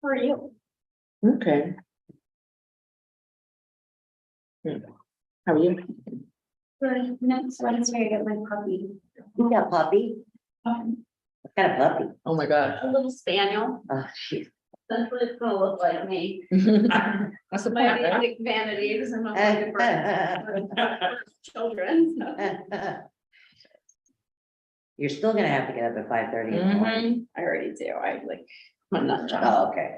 How are you? Okay. How are you? Good. Next Wednesday, I get my puppy. You got a puppy? What kind of puppy? Oh my god. A little spaniel. Oh, shit. That's what it's gonna look like me. That's the My point, right? big vanity, because I'm not looking for children. so. You're still gonna have to get up at 5:30 in the morning. I already do. I like, I'm a nut job. Oh, okay.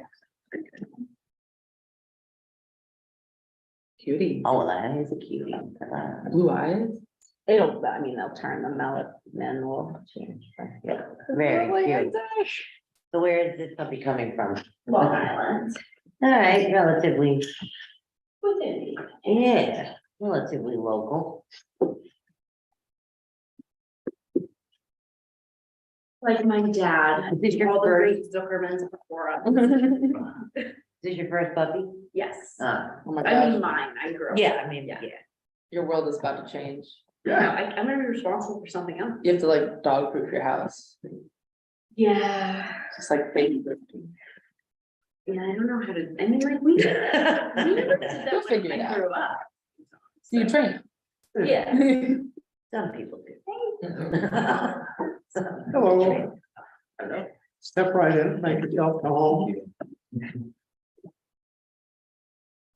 Cutie. Oh, well, that is a cutie. Blue eyes. It'll, I mean, they'll turn the then we'll change. Yeah, very cute. So where is this puppy coming from? Long Island. All right, relatively, Within the. yeah, relatively local. Like my dad. Is this your All the first? great Zuckermans before us. Is this your first puppy? Yes. Oh, Oh my I mean, god. mine, I grew up. yeah, I mean, Yeah. yeah. Your world is about to change. No, I'm gonna be responsible for something else. You have to like dog proof your house. Yeah. Just like baby proofing. Yeah, I don't know how to, I mean, like, we never did that You'll figure when it I out. grew up. So you train. Yeah. Some people do. Hello. Step right in, make yourself at home.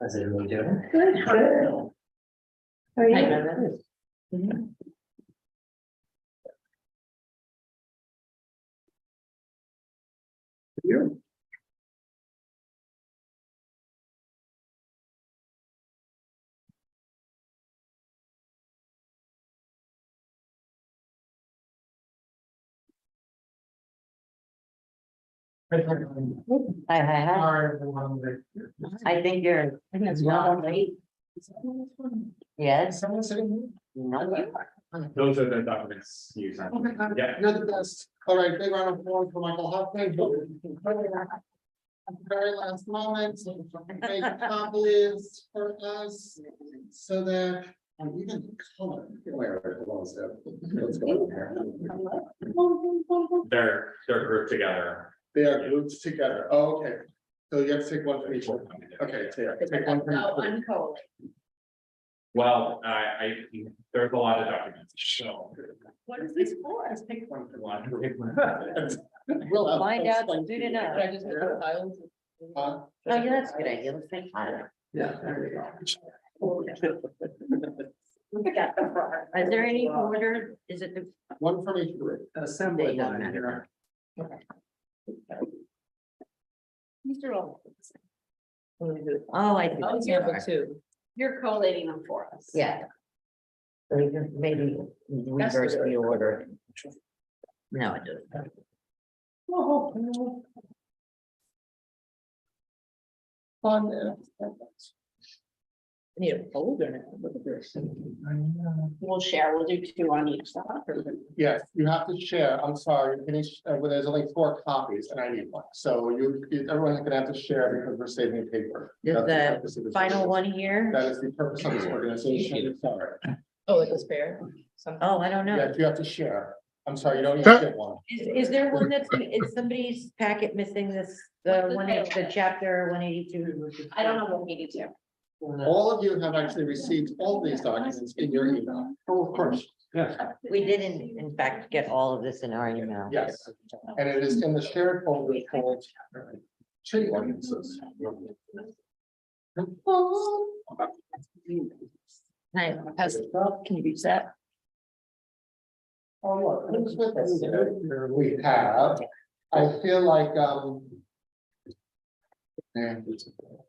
How's everyone doing? Good. How are you? You. Hi, hi, hi. I think you're not late. Yes. Someone sitting No. Those are the documents you signed. here? Yeah. You're the best. All right, big round of applause for Michael Hoffman. Very last moment, make copies for us, so that, and even the color. Where it belongs to. What's going on here? They're grouped together. They are grouped together. Oh, okay. So you have to take one from each one. Okay, so yeah, take one from No, each one. I'm cold. Well, there's a lot of documents, so. What is this for? Let's pick one for one. We'll find out soon enough. Can I just put tiles? Uh, Oh, yeah, that's a good idea. Let's make fire. Yeah, there we go. Forgot the front. Is there any order? Is it the? One from each group. Assembly line here. Mr. Roll. Oh, I Oh, see. yeah, but two. You're collating them for us. Yeah. So you can maybe reverse the order. No, it doesn't. Fun. I need a folder now. Look at this. We'll share, we'll do two on each side. Yes, you have to share. I'm sorry, well, there's only 4 copies and I need one. So everyone's gonna have to share because we're saving paper. Is That's the purpose of this final organization. one here? That is the purpose of this organization. Sorry. Oh, like a spare? Something. Oh, I don't know. Yes, you have to share. I'm sorry, you don't even get one. Is there one that's, is somebody's packet missing this, the the chapter 182? I don't know what we need to. All of you have actually received all these documents in your email. Oh, of course, yes. We did in fact get all of this in our email. Yes, and it is in the shared folder called city ordinances. Hi, can you reach that? Oh, look, who's with us today? We have, I feel like, and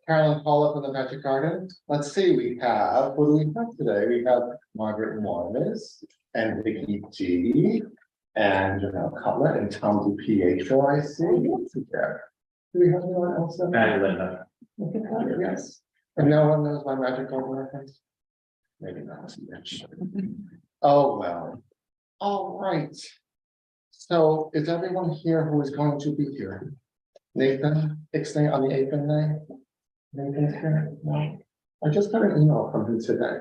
Carolyn Pollock from the Magic Garden. Let's see, we have, what do we have today? We have Margaret Morris and Vicky G. And Cutler and Tom DiPietro, I see. What's there? Do we have anyone else? And Linda. Yes. And no one knows my Magic Garden reference? Maybe not. Oh, well. All right. So is everyone here who is going to be here? Nathan, Ixnay on the 8th and 9th? Nathan's here? No. I just got an email from him today.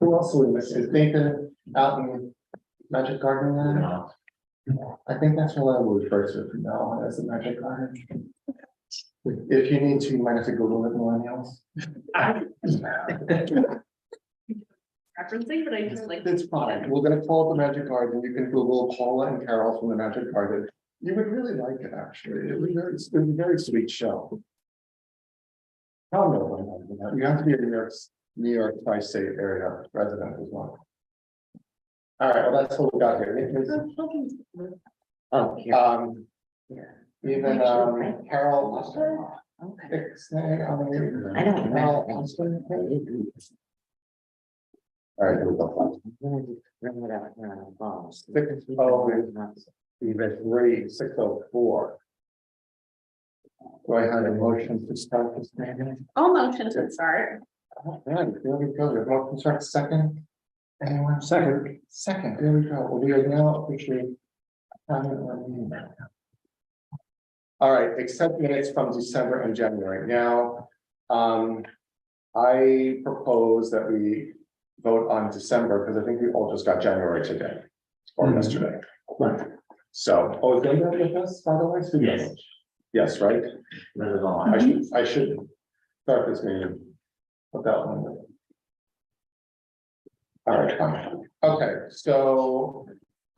Who else will we miss? Is Nathan out in Magic Garden now? I think that's what I would refer to from now on as the Magic Garden. If you need to, you might have to Google it, millennials. Referencing, but I just like. It's fine. We're gonna call it the Magic Garden. You can Google Paula and Carol from the Magic Garden. You would really like it, actually. It was a very sweet show. Oh, no, you have to be a New York tri-state area resident as well. All right, well, that's what we got here. Oh, here. Even Carol. Okay. I I don't know. All right, here we go. Bring it out here on the balls. 6:04. Do I have a motion to start this meeting? All motion to start. Right, there we go. There's motion to start second. Anyone second? Second, there we go. We are now officially. All right, accept minutes from December and January. Now, I propose that we vote on December because I think we all just got January today or yesterday. So, oh, is Linda with us, by the way? Yes. Yes, right? I should start this meeting without Linda. All right, fine. Okay, so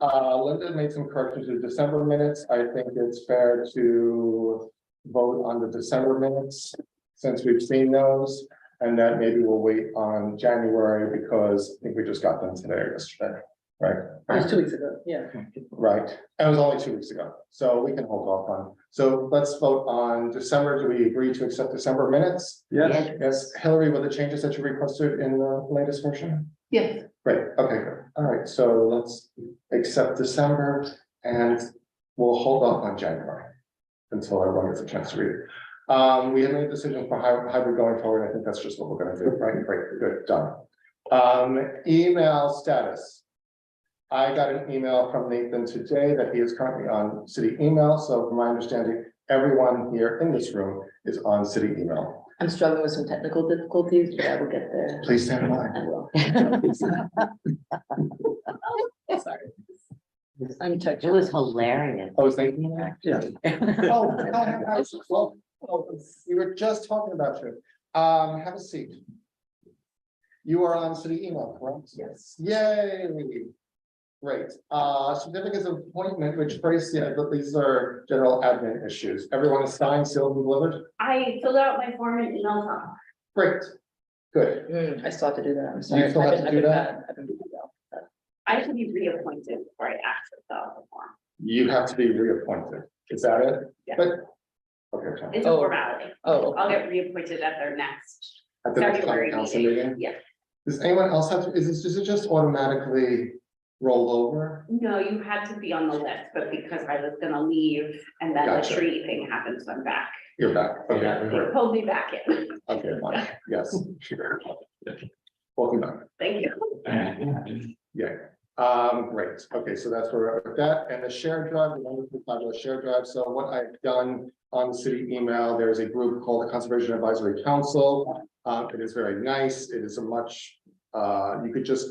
Linda made some corrections to December minutes. I think it's fair to vote on the December minutes since we've seen those. And then maybe we'll wait on January because I think we just got them today or yesterday, right? It was 2 weeks ago, yeah. Right, it was only 2 weeks ago, so we can hold off on. So let's vote on December. Do we agree to accept December minutes? Yes. Yes, Hillary, with the changes that you requested in the latest version? Yes. Great, okay, good. All right, so let's accept December and we'll hold off on January until everyone gets a chance to read it. We have made decisions for how we're going forward. I think that's just what we're gonna do, right? Great, good, done. Email status. I got an email from Nathan today that he is currently on city email. So from my understanding, everyone here in this room is on city email. I'm struggling with some technical difficulties, but I will get there. Please stand by. I will. Sorry. I'm It touching. was hilarious. Oh, is Nathan there? Yeah. Oh, we were just talking about you. Have a seat. You are on city email, correct? Yes. Yay. Great. Certificates of appointment, which phrase, yeah, but these are general admin issues. Everyone is signed, sealed, and delivered. I filled out my form and emailed them. Great. Good. I still have to do that. I'm sorry. still have I've to been- do I've been that? bad. I've been busy though. I have to be reappointed before I actually fill out the form. You have to be reappointed. Is that it? Yeah. But. Okay. fine. It's a Oh. formality. Oh, I'll get reappointed at their next At the next February council meeting. meeting. Yeah. Does anyone else have to, does it just automatically roll over? No, you had to be on the list, but because I was gonna leave and then the Gotcha. tree thing happened, so I'm back. You're back. Okay, They pulled me back in. okay, fine. Yes, sure. Welcome back. Thank you. Yeah, great. Okay, so that's where we're at with that. And the shared drive, the wonderful fabulous shared drive. So what I've done on the city email, there's a group called the Conservation Advisory Council. It is very nice. It is a much, you could just,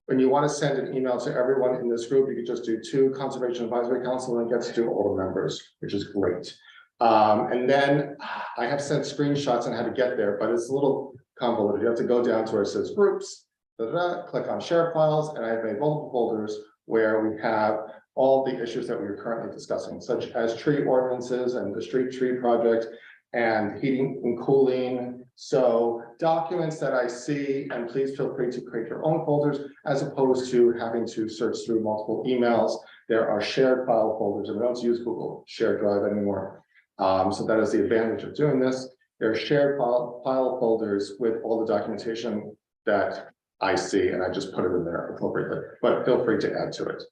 when you want to send an email to everyone in this group, you could just do 2 Conservation Advisory Council and it gets to all the members, which is great. And then I have sent screenshots on how to get there, but it's a little convoluted. You have to go down to where it says groups, click on share files, and I've made multiple folders where we have all the issues that we are currently discussing, such as tree ordinances and the street tree project and heating and cooling. So documents that I see, and please feel free to create your own folders as opposed to having to search through multiple emails. There are shared file folders, and we don't use Google Shared Drive anymore. So that is the advantage of doing this. There are shared file folders with all the documentation that I see, and I just put it in there appropriately, but feel free to add to it.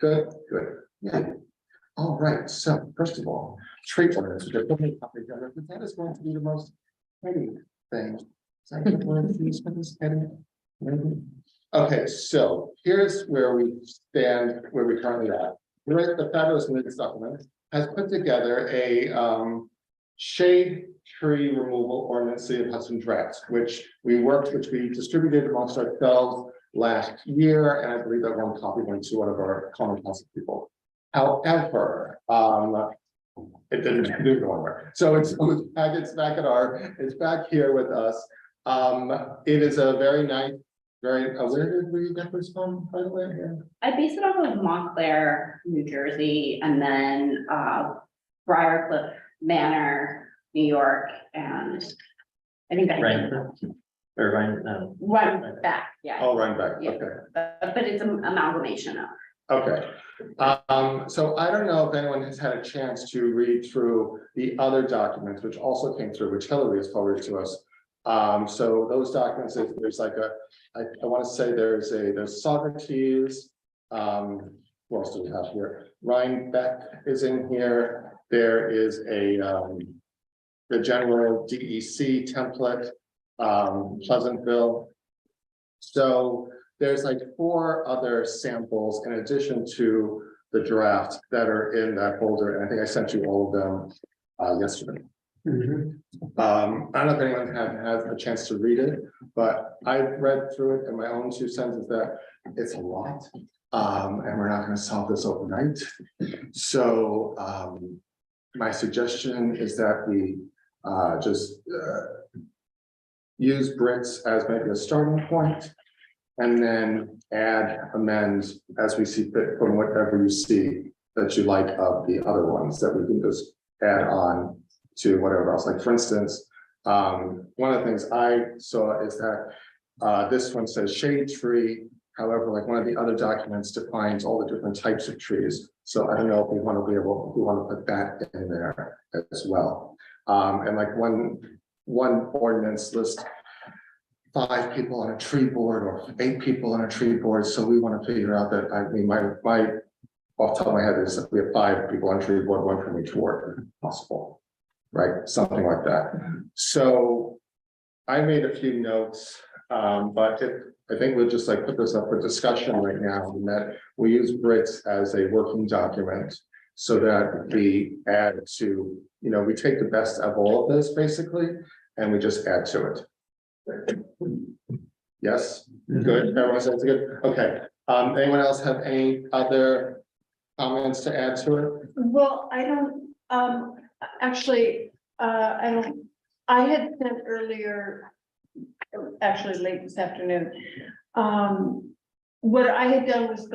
Good, good. Yeah. All right, so first of all, tree ordinance, which I put in a copy together, but that is going to be the most heady thing. Is that a good word to use for this, heady? Maybe. Okay, so here's where we stand, where we currently are. We're at the fabulous minutes document has put together a shade tree removal ordinance, City of Hudson draft, which we distributed amongst ourselves last year, and I believe that one copy went to one of our common council people. However, It didn't go anywhere. So it's back, it's back here with us. It is a very nice, where did we get this from, by the way? Yeah. I base it off of Montclair, New Jersey, and then Briarcliff Manor, New York, and I think I Right. Or right, run back, yeah. Oh, right back, Yeah. okay. But it's an amalgamation of. Okay, so I don't know if anyone has had a chance to read through the other documents, which also came through, which Hillary has forwarded to us. So those documents, there's like I want to say there's Socrates. What else do we have here? Rhinebeck is in here. There is the general DEC template, Pleasantville. So there's like 4 other samples in addition to the draft that are in that folder, and I think I sent you all of them yesterday. I don't know if anyone has a chance to read it, but I've read through it, and my own 2 cents is that it's a lot, and we're not going to solve this overnight. So my suggestion is that we just use Brits as maybe a starting point. And then amend as we see fit from whatever you see that you like of the other ones that we can just add on to whatever else. Like for instance, one of the things I saw is that this one says shade tree. However, like one of the other documents defines all the different types of trees. So I don't know if we want to put that in there as well. And like one ordinance list 5 people on a tree board or 8 people on a tree board. So we want to figure out that, I mean, my off the top of my head is that we have 5 people on a tree board, 1 from each ward, possible, right? Something like that. So I made a few notes, but I think we'll just like put this up for discussion right now, and that we use Brits as a working document so that we add to, we take the best of all of this basically, and we just add to it. Yes, good. Everyone says good. Okay. Anyone else have any other comments to add to it? Well, I don't, actually, I had sent earlier, actually late this afternoon. What I had done was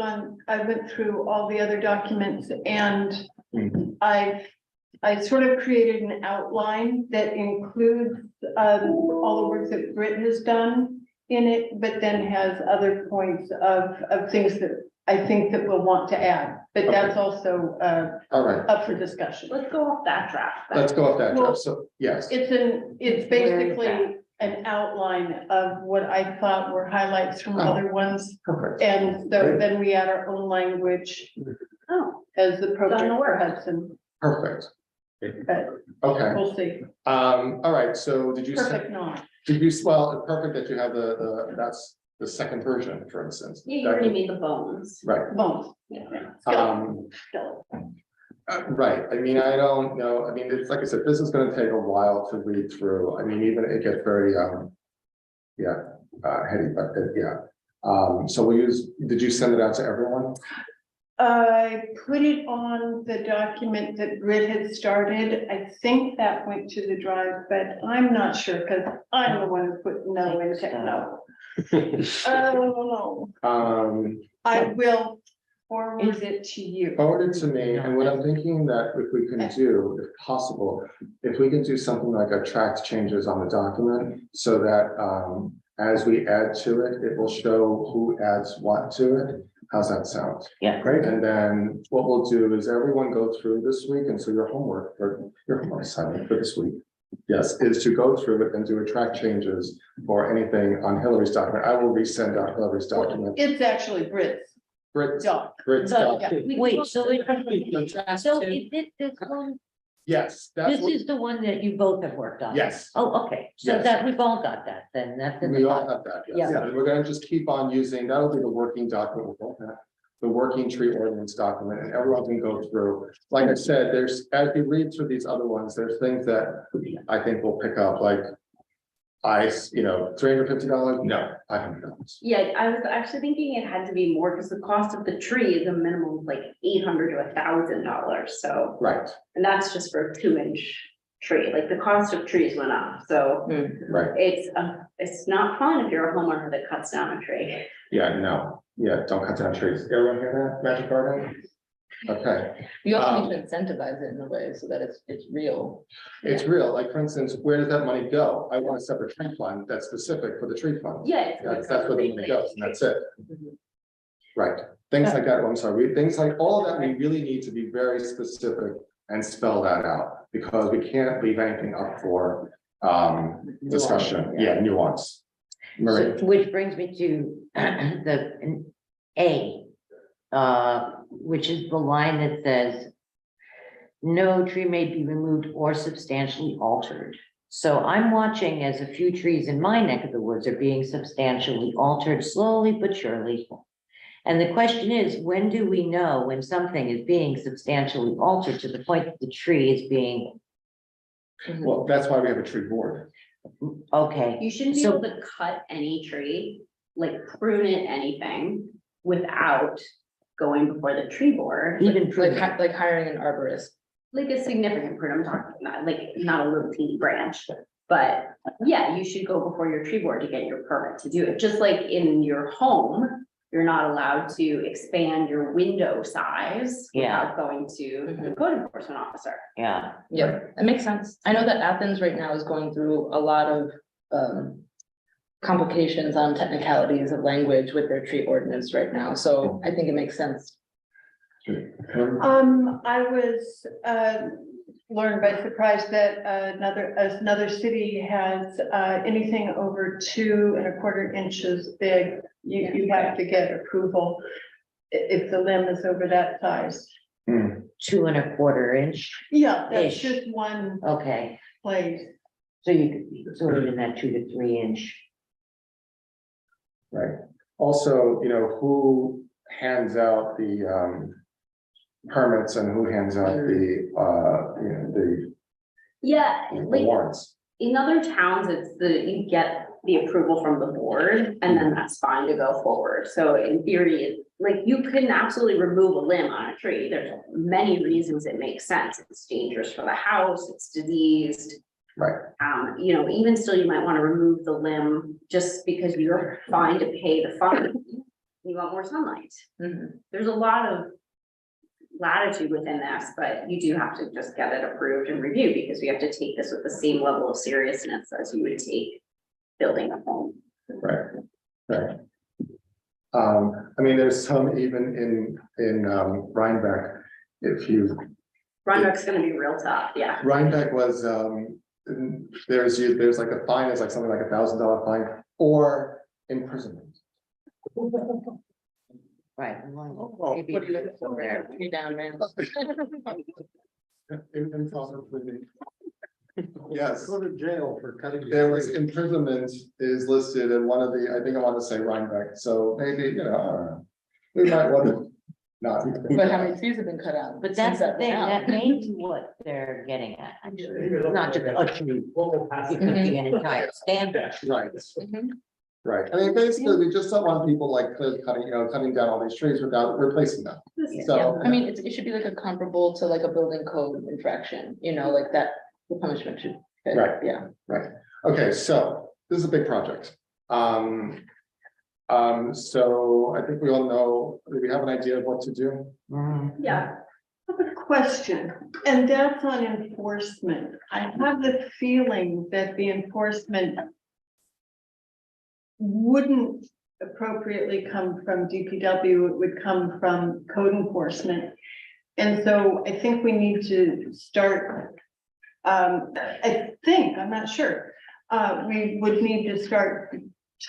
I went through all the other documents and I sort of created an outline that includes all the work that Brit has done in it, but then has other points of things that I think that we'll want to add, but that's also All right, up for discussion. Let's go off that draft. then. let's go off that. Well, So, yes, It's basically an outline of what I thought were highlights from Oh. other ones. perfect. And so then we add our own language Oh, as the Done the project work. Hudson, Perfect. but Okay. we'll see. All right. So did you Perfect not. well, perfect that you have that's the second version, for instance. you already made the bones. Right. Bones. Yeah. Right, I mean, I don't know, I mean, it's like I said, this is gonna take a while to read through, I mean, even it gets very, heady, but, so did you send it out to everyone? I put it on the document that Grit had started. I think that went to the drive, but I'm not sure because I'm the one who put no in techno. Oh, no. I will forward it to you. Forward it to me, and what I'm thinking that if we can do, if possible, if we can do something like a track changes on the document, so that, as we add to it, it will show who adds what to it. How's that sound? Yeah. Great, and then what we'll do is everyone go through this week, and so your homework assignment for this week. Yes, is to go through it and do a track changes for anything on Hillary's document. I will resend out Hillary's document. It's actually Brit's Brit's doc. document. Wait, so it, The so is it this one? Yes, that's This what, is the one that you both have worked on? yes, Oh, okay, so Yes. that we've all got that, then that's in we the all file. have that, yes. Yeah. And we're gonna just keep on using, that'll be the working document, we'll have the working tree ordinance document, and everyone can go through. Like I said, as you read through these other ones, there's things that I think we'll pick up, like $350, no, $500. Yeah, I was actually thinking it had to be more because the cost of the tree is a minimum of like $800 to $1,000, so. Right, And that's just for a 2-inch tree, like the cost of trees went up, so right, it's not fun if you're a homeowner that cuts down a tree. yeah, no, yeah, don't cut down trees. Everyone hear that, Magic Garden? Okay, You also need to incentivize it in a way so that it's real. it's real, like, for instance, where does that money go? I want a separate tree fund that's specific for the tree fund. Yeah. That's where the money goes, and that's it. Right, things like that, I'm sorry, things like, all of that, we really need to be very specific and spell that out, because we can't leave anything up for discussion, yeah, nuance. Marie, So, which brings me to the A, which is the line that says, no tree may be removed or substantially altered. So I'm watching as a few trees in my neck of the woods are being substantially altered slowly but surely. And the question is, when do we know when something is being substantially altered to the point that the tree is being, well, that's why we have a tree board. okay, You shouldn't be So- able to cut any tree, like prune it, anything, without going before the tree board. even Like, prune. like hiring an arborist. Like a significant prune, I'm talking about, like not a little teeny branch. But yeah, you should go before your tree board to get your permit to do it, just like in your home. You're not allowed to expand your window size Yeah. without going to the code enforcement officer. Yeah, Yeah, that makes sense. I know that Athens right now is going through a lot of complications on technicalities of language with their tree ordinance right now, so I think it makes sense. I was, learned by surprise that another city has, anything over 2¼ inches big. You have to get approval if the limb is over that size. 2¼ inch, Yeah, that's Ish. just one okay, place. so you could be sort of in that 2 to 3 inch. Right, also, who hands out the permits and who hands out the Yeah, like warrants? in other towns, you get the approval from the board and then that's fine to go forward. So in theory, like you can absolutely remove a limb on a tree. There's many reasons it makes sense. It's dangerous for the house, it's diseased. Right, Even still, you might want to remove the limb just because you're fine to pay the fine. You want more sunlight. Mhm. There's a lot of latitude within this, but you do have to just get it approved and reviewed because we have to take this with the same level of seriousness as you would take building a home. right. There's some even in Rhinebeck, if you, Rhinebeck's gonna be real tough, yeah. Rhinebeck was, there's like a fine, it's like something like $1,000 fine or imprisonment. Right. Oh, Maybe what do you- it's so rare. Tree down, man. Yes. Go to jail for cutting. There was imprisonment is listed in one of the, I think I want to say Rhinebeck, so maybe, I don't know. We might want to not. But how many trees have been cut out? But since that's the that thing, went out? that may be what they're getting at, actually, not just a tree, it could be an entire stand. Right, Mhm. right. Basically, we just don't want people like cutting down all these trees without replacing them. So. I mean, it should be like a comparable to like a building code infraction, like that, the punishment should. fit. Right. Yeah. Okay, so this is a big project. So I think we all know, we have an idea of what to do. Yeah, I have a question, and that's on enforcement. I have the feeling that the enforcement wouldn't appropriately come from DPW, it would come from code enforcement. And so I think we need to start, I'm not sure. We would need to start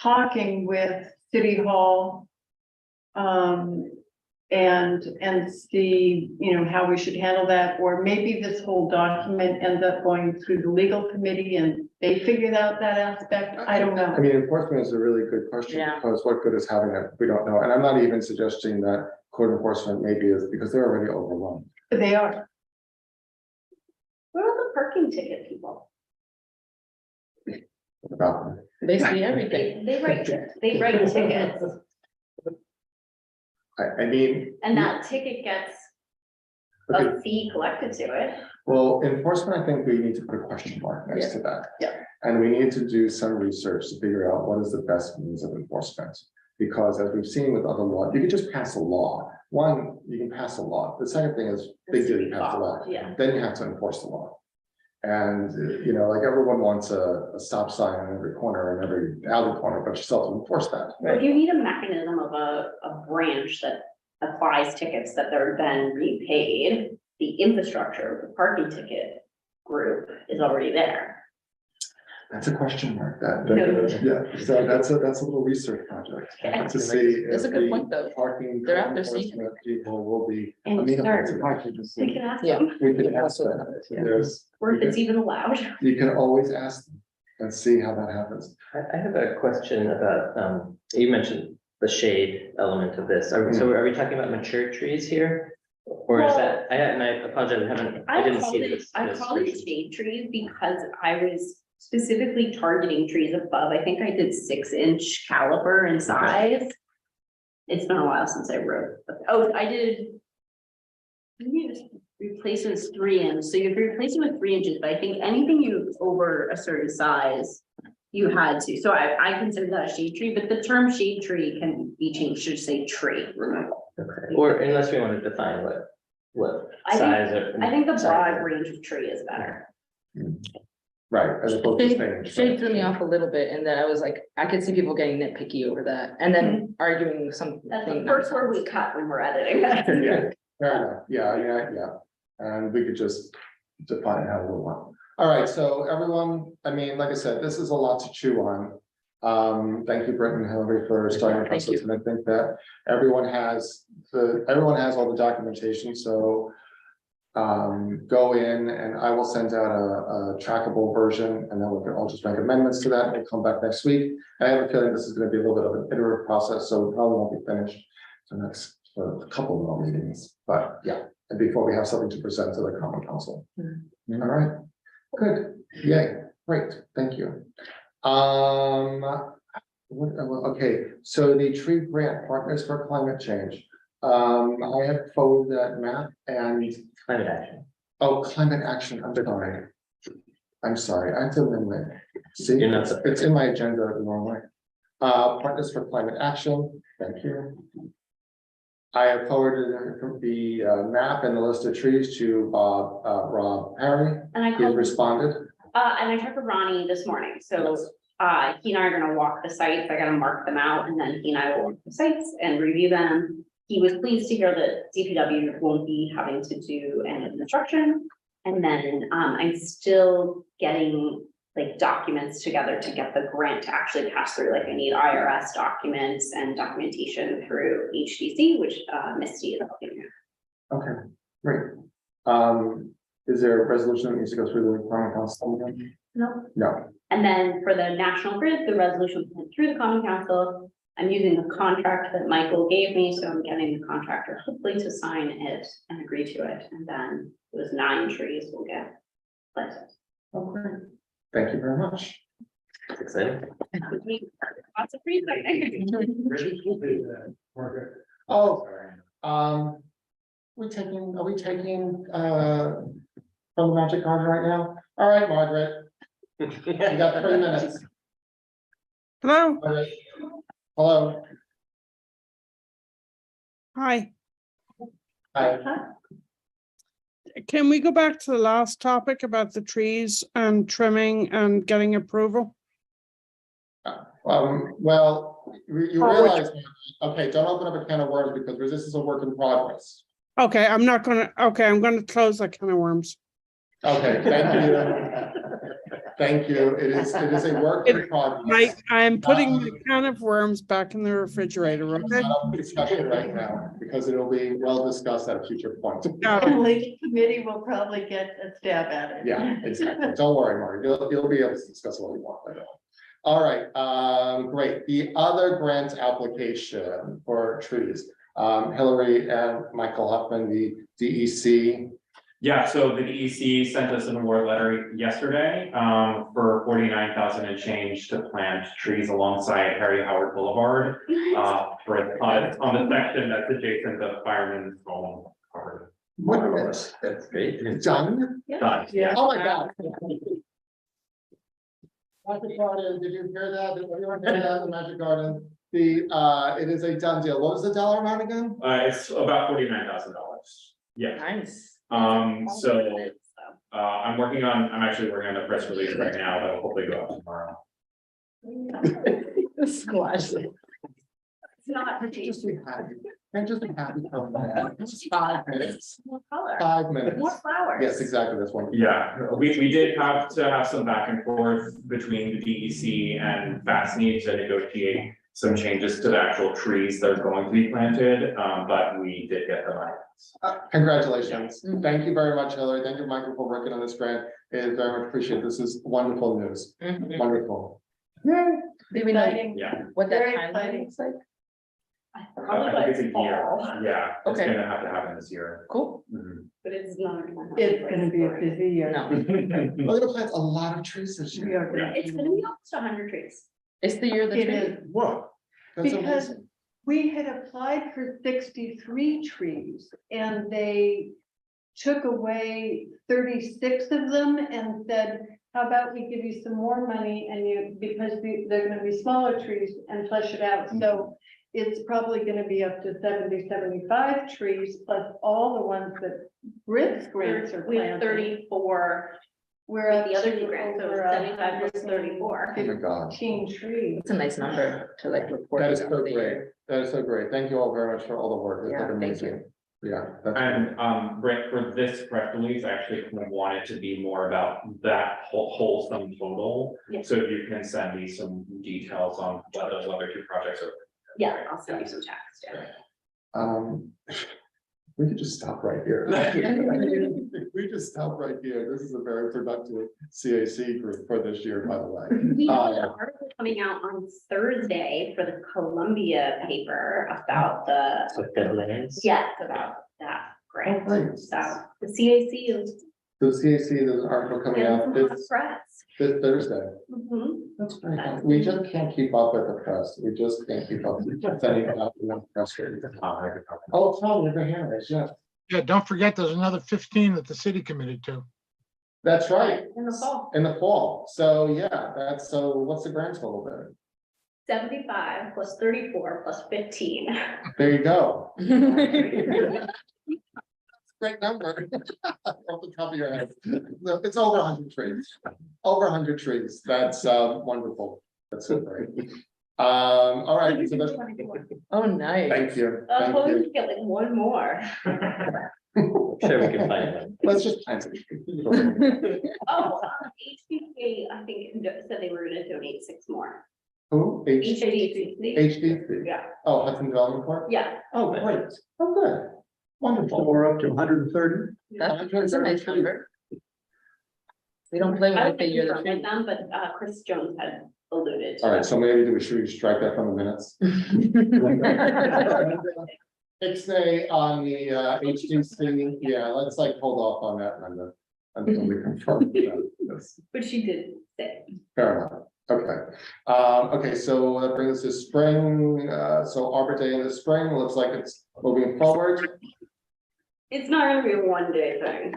talking with City Hall. And see, how we should handle that, or maybe this whole document ends up going through the legal committee and they figured out that aspect. I don't know. Enforcement is a really good question, Yeah. because what good is having it? We don't know, and I'm not even suggesting that code enforcement maybe is, because they're already overwhelmed. But they are. what about the parking ticket people? About Basically everything. They write tickets, I mean, and that ticket gets okay, a fee collected to it. well, enforcement, I think we need to put a question mark next to that. Yeah. And we need to do some research to figure out what is the best means of enforcement. Because as we've seen with other laws, you can just pass a law. One, you can pass a law. The second thing is, big deal, you pass the law. Yeah, Then you have to enforce the law. And, you know, like everyone wants a stop sign in every corner and every alley corner, but you still have to enforce that. if you need a mechanism of a branch that applies tickets that they're then repaid, the infrastructure, of the parking ticket group is already there. That's a question mark, that, Yeah. yeah, so that's a little research project Okay. to see. That's a if good the point, though. Parking. They're out there seeking. enforcement People will be And amenable start to that. parking. We can ask Yeah. them, We could ask them, there's, or if it's even allowed. you can always ask them and see how that happens. I have a question about, you mentioned the shade element of this. So are we talking about mature trees here? Or is that, and I apologize, I didn't see this. I this call it version. shade trees because I was specifically targeting trees above. I think I did 6-inch caliper in size. It's been a while since I wrote, I did. Replacements 3 inch, so you have to replace it with 3 inches, but I think anything you over a certain size. You had to, so I consider that a shade tree, but the term shade tree can be changed to say tree removal. Okay, or unless we want to define what I think- size or. I think the size broad of- range of tree is better. Right, as opposed to saying. Shade threw me off a little bit, and then I was like, I could see people getting nitpicky over that, and then arguing something. That's the first word we cut when we're editing. Yeah, fair enough, yeah, and we could just define how we want. All right, so everyone, I mean, like I said, this is a lot to chew on. Thank you, Britton and Hillary, for starting the Thank process, and I think that everyone has all the documentation, so. Go in and I will send out a trackable version, and then I'll just make amendments to that, and we'll come back next week. I have a feeling this is gonna be a little bit of an iterative process, so we probably won't be finished the next, for a couple more meetings, but yeah, and before we have something to present to the common council. All right, good, yay, great, thank you. Okay, so the tree grant Partners for Climate Change. I have forwarded that map and, Climate action. oh, climate action, I'm sorry, I have to amend it. See, You're not sorry. it's in my agenda the wrong way. Partners for Climate Action, thank you. I have forwarded the map and the list of trees to Rob Perry. And I He called, responded. and I talked to Ronnie this morning, so, he and I are gonna walk the sites, I gotta mark them out, and then he and I will walk the sites and review them. He was pleased to hear that DPW won't be having to do any construction. And then, I'm still getting like documents together to get the grant to actually pass through, like I need IRS documents and documentation through HDC, which, Misty is helping me. Okay, great. Is there a resolution that needs to go through the common council again? No. No, And then for the National Grid, the resolution went through the common council. I'm using the contract that Michael gave me, so I'm getting the contractor hopefully to sign it and agree to it, and then those 9 trees will get planted. okay, thank you very much. It's exciting. Lots of trees, I think. Oh, are we taking, from the magic card right now? All right, Margaret, you got 3 minutes. Hello, Margaret. Hello, hi. hi. Can we go back to the last topic about the trees and trimming and getting approval? Well, you Oh, which- realize, okay, don't open up a can of worms because this is a work in progress. Okay, I'm gonna close that can of worms. Okay, thank you. Thank you. It is a work in progress. I am putting my can of worms back in the refrigerator, It's okay? not up for discussion right now because it'll be well discussed at a future point. Got it. And the committee will probably get a stab at it. Yeah, exactly. Don't worry, Marty. You'll be able to discuss what we want later. All right, great. The other grant application for trees, Hillary and Michael Huffman, the DEC. Yeah, so the DEC sent us an award letter yesterday, for 49,000 and change to plant trees alongside Harry Howard Boulevard. On the section that's adjacent to Fireman's Home. What? That's great. It's done? Done. Yeah. Oh, my God. Magic Garden, did you hear that? Did everyone hear that? The Magic Garden, it is a done deal. What was the dollar amount again? It's about $49,000. Yeah, Nice. so, I'm actually working on a press release right now that will hopefully go out tomorrow. Squash. It's not. Can't you just be happy? Can't you just be happy for that? Just 5 minutes, More color, 5 minutes. more flowers. Yes, exactly, that's one. Yeah, we did have to have some back and forth between the DEC and FastNet to negotiate some changes to the actual trees that are going to be planted, but we did get the money. Congratulations. Mhm. Thank you very much, Hillary. Thank you, Michael, for working on this grant. It is very much appreciated. This is wonderful news. Mhm. Wonderful. Do we know Exciting. Yeah, what that Very timeline exciting. looks like? Probably I by think it's a year, fall, yeah, it's Okay. gonna have to happen this year. Cool. Mhm. but it's not. It's gonna be a busy year. No, We're gonna plant a lot of trees this We year. are gonna- It's gonna be almost 100 trees. it's the year of the It tree. is, Whoa. That's because amazing. we had applied for 63 trees and they took away 36 of them and said, how about we give you some more money and you, because they're gonna be smaller trees and flesh it out. So it's probably gonna be up to 70, 75 trees plus all the ones that Brit's grants are We have planting. 34, We're with up the other to two grants, so over 75 plus 34. Oh my God. 15 trees. It's a nice number to like report. That is at the so end of the great. year. That is so great. Thank you all very much for all the work. It's Yeah, like thank amazing. Yeah. that's And, Brett, for this press release, I actually kind of want it to be more about that whole sum total. Yes. So if you can send me some details on what those other two projects are. Yeah, I'll send you some text, yeah. We could just stop right here. We just stop right here. This is a very productive CAC group for this year, by the way. We have an article coming out on Thursday for the Columbia paper about the, So deadlines. yes, about that grant. great. So the CAC is. The CAC, there's an article coming getting out some hot this press. Thursday. Mhm. That's great. We just can't keep up with the press. We just can't keep up. Sending out the press release. Oh, Tom, you're hand raised, yeah. Yeah, don't forget, there's another 15 that the city committed to. That's right. In the fall, In the fall. So, yeah, so what's the grand total there? 75 plus 34 plus 15. There you go. Great number. Off the top of your head. No, it's over 100 trees. Over 100 trees. That's wonderful. That's so great. All right, so that's, Oh, nice. thank you. I'm Thank hoping you. to get like one more. Sure, we can find one. Let's just plant some trees. Oh, HPK, I think said they were gonna donate 6 more. Who? HDC. HDC. Yeah, Oh, Hudson Development Corp? yeah. Oh, great. Oh, good. Wonderful. We're up to 130. That's a nice number. We don't play I with would the year of the confirm with tree. them, but Chris Jones had alluded. to All right, that. so maybe should we strike that from the minutes? It's a on the HDC, yeah, let's like hold off on that Linda. Until we confirm that. Yes, But she did say. fair enough, okay. Okay, so that brings us to spring, so Arbor Day in the spring, looks like it's moving forward. It's not gonna be a 1-day thing.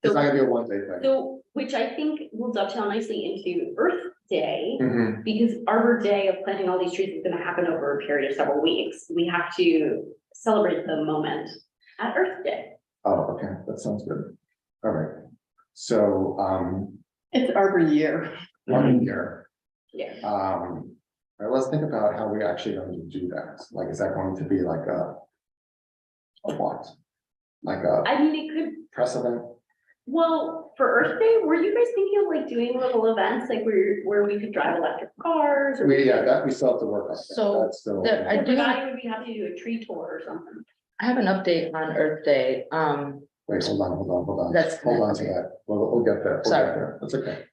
It's not gonna be a one-day thing. So, which I think will dovetail nicely into Earth Day, Mhm. because Arbor Day of planting all these trees is gonna happen over a period of several weeks. We have to celebrate the moment at Earth Day. Oh, okay, that sounds good. All right, so, It's Arbor Year. one year. Yeah. All right, let's think about how we're actually going to do that. Like, is that going to be like a what? Like a I mean, it could, precedent? well, for Earth Day, were you guys thinking of like doing little events, like where we could drive electric cars? Or Yeah, that we still have to work on. So, That's still. there- I Or do- I would be happy to do a tree tour or something. I have an update on Earth Day. Wait, hold on. That's- Hold on to that. We'll get there. We'll get Sorry. there. That's okay.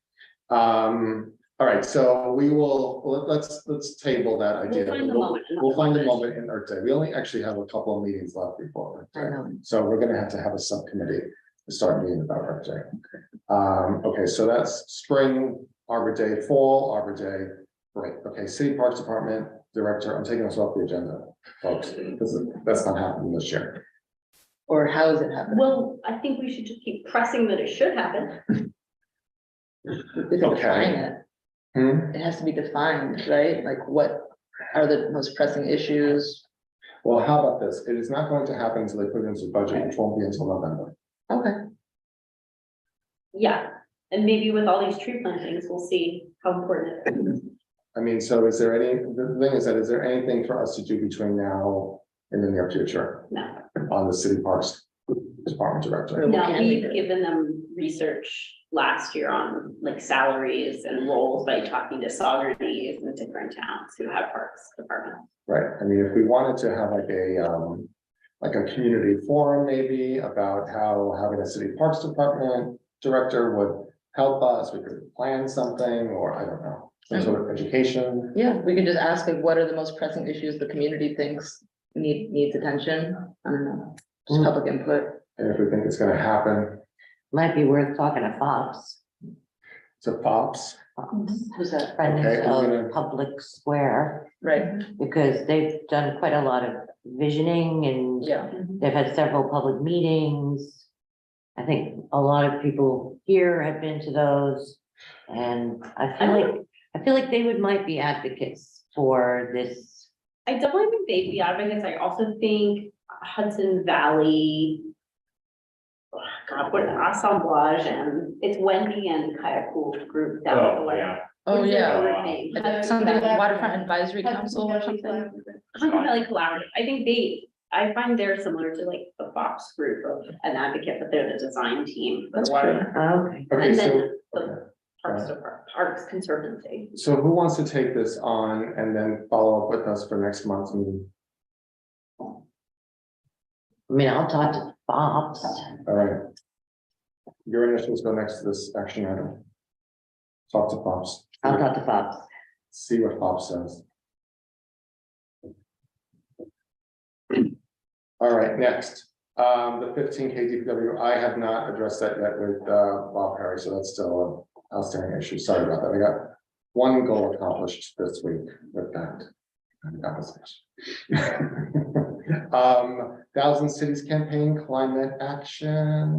All right, so we will, let's table that idea. We'll find the moment. We'll find the moment in Earth Day. We only actually have a couple of meetings left before Earth I Day. know. So we're gonna have to have a subcommittee start meeting about Arbor Day. Okay, so that's spring, Arbor Day, fall, Arbor Day. Great, okay, City Parks Department Director, I'm taking this off the agenda, folks, because that's not happening this year. Or how is it happening? Well, I think we should just keep pressing that it should happen. We could define it. Hmm? It has to be defined, right? Like what are the most pressing issues? Well, how about this? It is not going to happen until they put it into the budget, which won't be until November. Okay. Yeah, and maybe with all these tree plantings, we'll see how important it is. I mean, so is there any, the thing is that, is there anything for us to do between now and the near future No, on the City Parks Department Director? no, can we we've do? given them research last year on like salaries and roles by talking to Saugerties and different towns who have parks departments. Right, I mean, if we wanted to have like a community forum maybe about how having a City Parks Department Director would help us, we could plan something, or I don't know, some sort of education. Yeah, we could just ask like, what are the most pressing issues the community thinks needs attention? I don't know, just public input. And if we think it's gonna happen, Might be worth talking to Fox. to FOPS, Who's that? Friends Okay, I'm of gonna- Public Square, Right, because they've done quite a lot of visioning and yeah. they've had several public meetings. I think a lot of people here have been to those. And I feel like they might be advocates for this. I definitely think they'd be advocates. I also think Hudson Valley. God, what assemblage, and it's Wendy and Kaya Cool's group down Oh, below. yeah. Oh, What's their yeah. other name? Something Waterfront Advisory Council or something. Hudson Valley Collaborative. I think I find they're similar to like the Fox group of an advocate, but they're the design team. for the That's water. Okay. okay, And so, then okay. Parks Conservancy. So who wants to take this on and then follow up with us for next month's meeting? I mean, I'll talk to Fox. All right. Your initials go next to this action item. Talk to FOPS. I'll talk to Fox. See what FOPS says. All right, next, the 15K DPW, I have not addressed that yet with Bob Perry, so that's still an outstanding issue. Sorry about that. I got one goal accomplished this week with that. That was it. Thousand Cities Campaign Climate Action.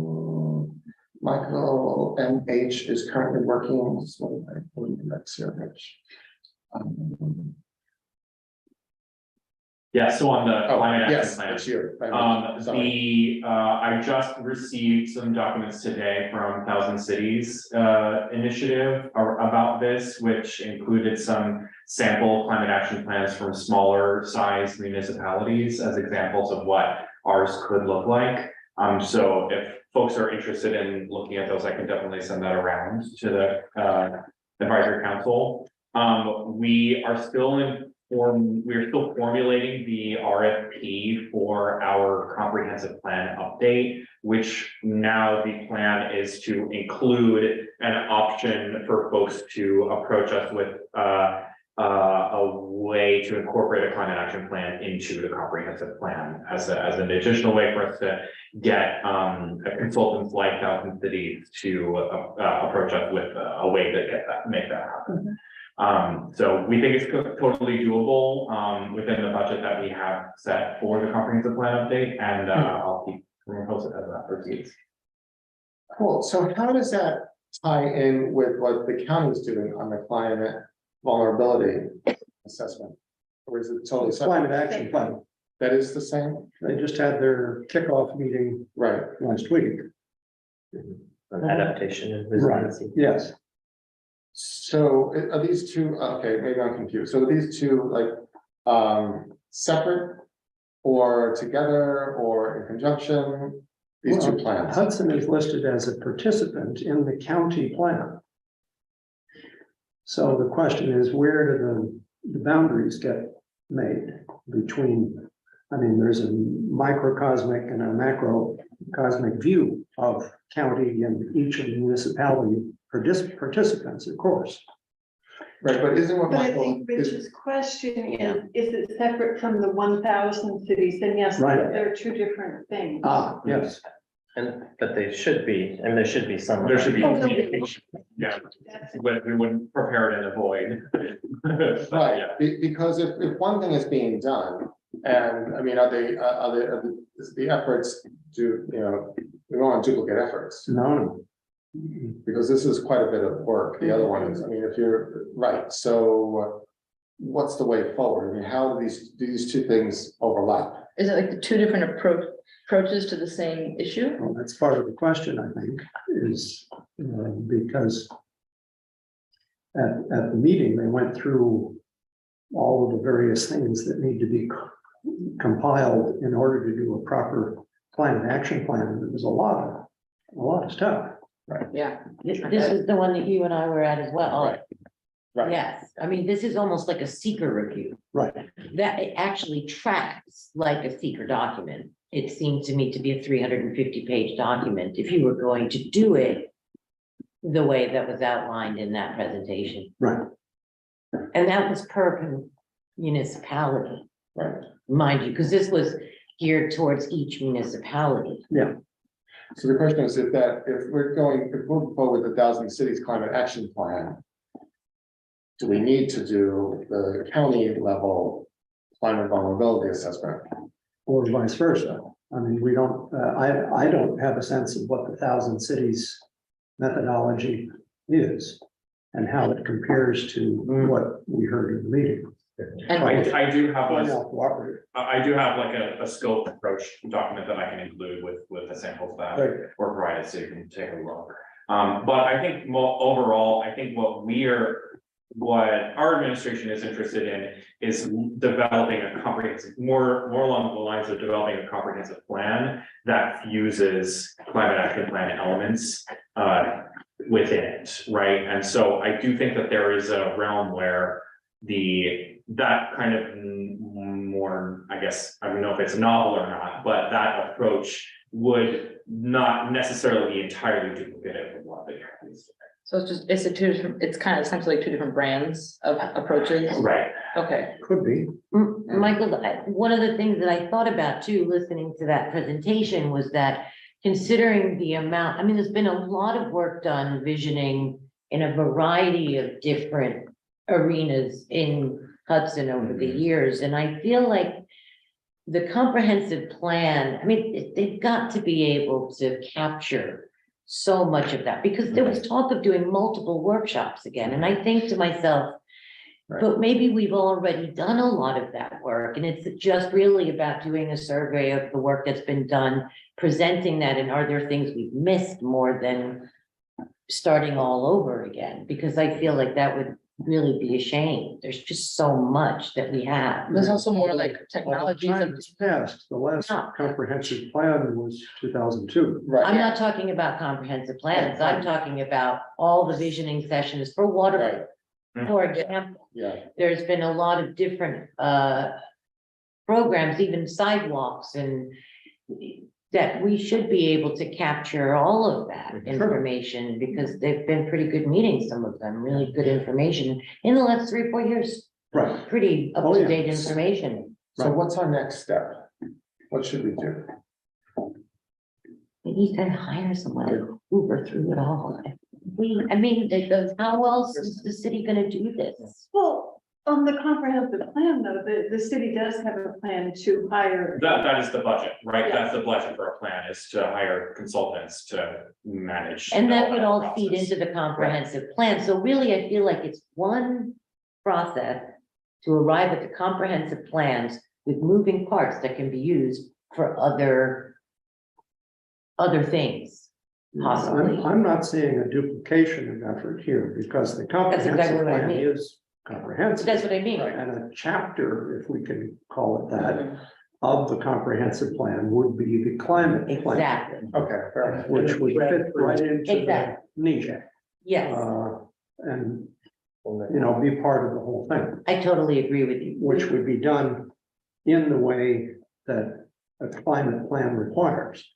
Michael MH is currently working. So I believe that's here, Rich. Yeah, so on the Oh, climate action yes, plan. it's you. Sorry. I just received some documents today from Thousand Cities initiative about this, which included some sample climate action plans from smaller sized municipalities as examples of what ours could look like. So if folks are interested in looking at those, I can definitely send that around to the advisory council. We are still formulating the RFP for our comprehensive plan update, which now the plan is to include an option for folks to approach us with a way to incorporate a climate action plan into the comprehensive plan as an additional way for us to get consultants like Thousand Cities to approach us with a way to make that happen. So we think it's totally doable within the budget that we have set for the comprehensive plan update, and I'll keep posted as that proceeds. Cool, so how does that tie in with what the county is doing on the climate vulnerability assessment? Or is it totally Climate separate? action plan. That is the same, They just had their kickoff meeting right? last week. On adaptation and resiliency. Yes, So are these two, okay, maybe I'm confused. So are these two like separate or together or in conjunction? These two Well, plans? Hudson is listed as a participant in the county plan. So the question is, where do the boundaries get made between, I mean, there's a microcosmic and a macrocosmic view of county and each of the municipality participants, of course. Right, but isn't what But I Michael think is, Rich's question is it separate from the 1,000 cities? Then yes, Right. they're two different things. Ah, yes. but they should be, and there should be some. There should be. Oh, no. Yeah, we wouldn't prepare it in a void. But, Right, yeah. because if one thing is being done, and I mean, is the efforts to, you know, we don't want to duplicate efforts. No, Because this is quite a bit of work. The other one is, I mean, if you're right, so what's the way forward? I mean, how do these two things overlap? Is it like the two different approaches to the same issue? well, that's part of the question, I think, is because at the meeting, they went through all of the various things that need to be compiled in order to do a proper climate action plan. And there was a lot of stuff. Yeah. This is the one that you and I were at as well. Right. Right. Yes, I mean, this is almost like a seeker review. Right. That it actually tracks like a seeker document. It seemed to me to be a 350-page document if you were going to do it the way that was outlined in that presentation. Right. And that was per municipality, Right. mind you, because this was geared towards each municipality. So the question is if we're moving forward with the 1,000 Cities Climate Action Plan, do we need to do the county level climate vulnerability assessment? Or vice versa. I mean, we don't, I don't have a sense of what the 1,000 cities methodology is and how it compares to what we heard in the meeting. And I do have Find a, out what we- I do have like a scope approach document that I can include with the samples that Right. were provided, so you can take a look. But I think overall, I think what our administration is interested in is developing a comprehensive, more along the lines of developing a comprehensive plan that fuses climate action plan elements within it, right? And so I do think that there is a realm where that kind of more, I guess, I don't know if it's novel or not, but that approach would not necessarily be entirely duplicative of what the county is so it's kind of essentially two different brands of approaches. doing. Right. Okay, Could be. Michael, one of the things that I thought about too, listening to that presentation was that considering the amount, I mean, there's been a lot of work done visioning in a variety of different arenas in Hudson over the years, and I feel like the comprehensive plan, I mean, they've got to be able to capture so much of that, because there was talk of doing multiple workshops again, and I think to myself, but maybe we've already done a lot of that work, and it's just really about doing a survey of the work that's been done, presenting that, and are there things we've missed more than starting all over again? Because I feel like that would really be a shame. There's just so much that we have. there's also more like technologies Time and has passed. The last No. comprehensive plan was 2002. I'm Right, not talking about comprehensive plans. I'm talking about all the visioning sessions for water. Right. For example, yeah, there's been a lot of different programs, even sidewalks, and that we should be able to capture all of that Sure. information, because they've been pretty good meetings, some of them, really good information in the last 3 or 4 years. Right. Pretty Oh, yeah. up-to-date information. so what's our next step? What should we do? We need to hire someone to Uber through it all. I mean, how else is the city gonna do this? Well, on the comprehensive plan, though, the city does have a plan to hire. That is the budget, right? That's the budget for a plan, is to hire consultants to manage. And that would all feed process. into the comprehensive plan. So really, I feel like it's one process to arrive at the comprehensive plans with moving parts that can be used for other things, possibly. I'm not seeing a duplication of effort here because the exactly comprehensive what I plan mean. is comprehensive. That's what I mean. And a chapter, if we can call it that, of the comprehensive plan would be the climate plan, Exactly, Okay, fair enough. which would fit right into the Exactly. niche. yes, And, you know, be part of the whole thing, I totally agree with you. which would be done in the way that a climate plan requires,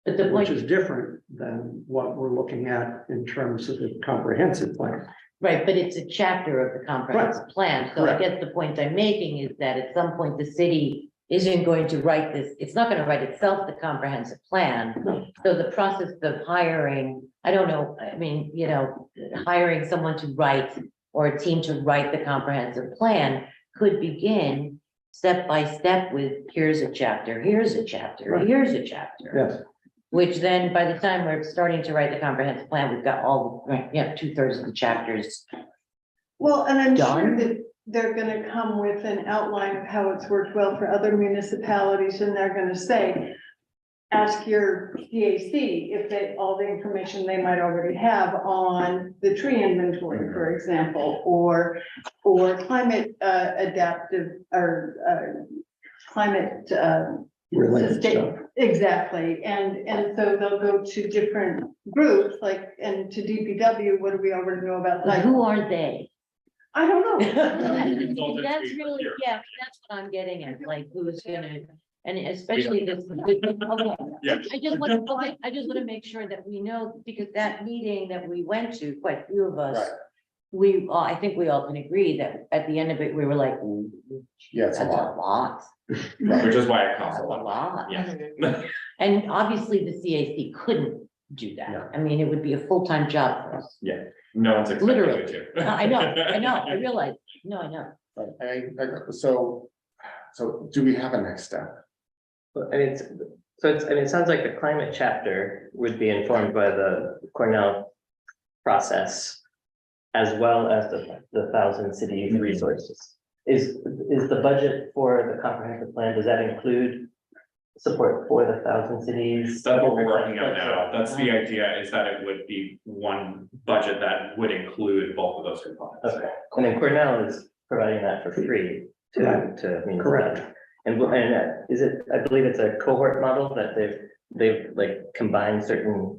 But the which point, is different than what we're looking at in terms of the comprehensive plan. right, but it's a chapter of the comprehensive plan. So I Correct. guess the point I'm making is that at some point, the city isn't going to write this, it's not gonna write itself the comprehensive plan. So the process of hiring, I don't know, I mean, you know, hiring someone to write or a team to write the comprehensive plan could begin step by step with, here's a chapter, here's a chapter, Right. here's a chapter. Yes, Which then, by the time we're starting to write the comprehensive plan, we've got all, you know, 2/3 of the chapters. Well, and I'm sure Done. that they're gonna come with an outline of how it's worked well for other municipalities, and they're gonna say, ask your CAC if they, all the information they might already have on the tree inventory, for example, or climate adaptive, or climate related stuff. Exactly, and so they'll go to different groups, like, and to DPW, what do we already know about? But who are they? I don't know. That's really, yeah, that's what I'm getting at, like, who's gonna, and especially this. Yeah. I just want to make sure that we know, because that meeting that we went to, quite a few of us. Right. We, I think we all can agree that at the end of it, we were like, "Ooh, Yeah, that's it's a a lot. lot. Which is why it That's costs a a lot. lot. Yeah. And obviously the CAC couldn't do Yeah. that. I mean, it would be a full-time job for us. No one's expecting Literally. it to. I know, I realize, no, I know. So do we have a next step? Well, I mean, it sounds like the climate chapter would be informed by the Cornell process. As well as the Thousand Cities resources. Is the budget for the comprehensive plan, does that include support for the Thousand Cities? That's what we're working on now. That's the idea, is that it would be one budget that would include both of those components. Okay, and then Cornell is providing that for free to municipalities. Correct. And is it, I believe it's a cohort model that they've like combined certain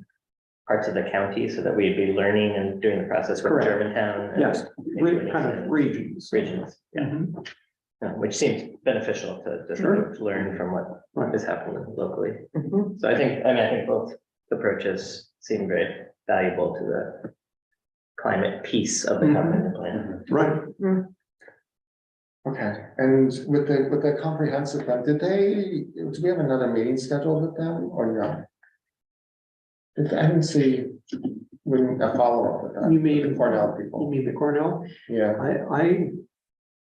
parts of the county so that we'd be learning and doing the process with Correct. Germantown. and Yes, maybe kind of regions. Regions, yeah. Mhm. Which seems beneficial to just Sure. sort of learn from what Right. is happening locally. Mhm. So I think both approaches seem very valuable to the climate piece of the Mhm. comprehensive plan. Right, Okay, and with the comprehensive plan, do we have another meeting scheduled with them or no? I didn't see when a follow-up with that. You mean- with the Cornell you people, mean the Cornell? yeah, I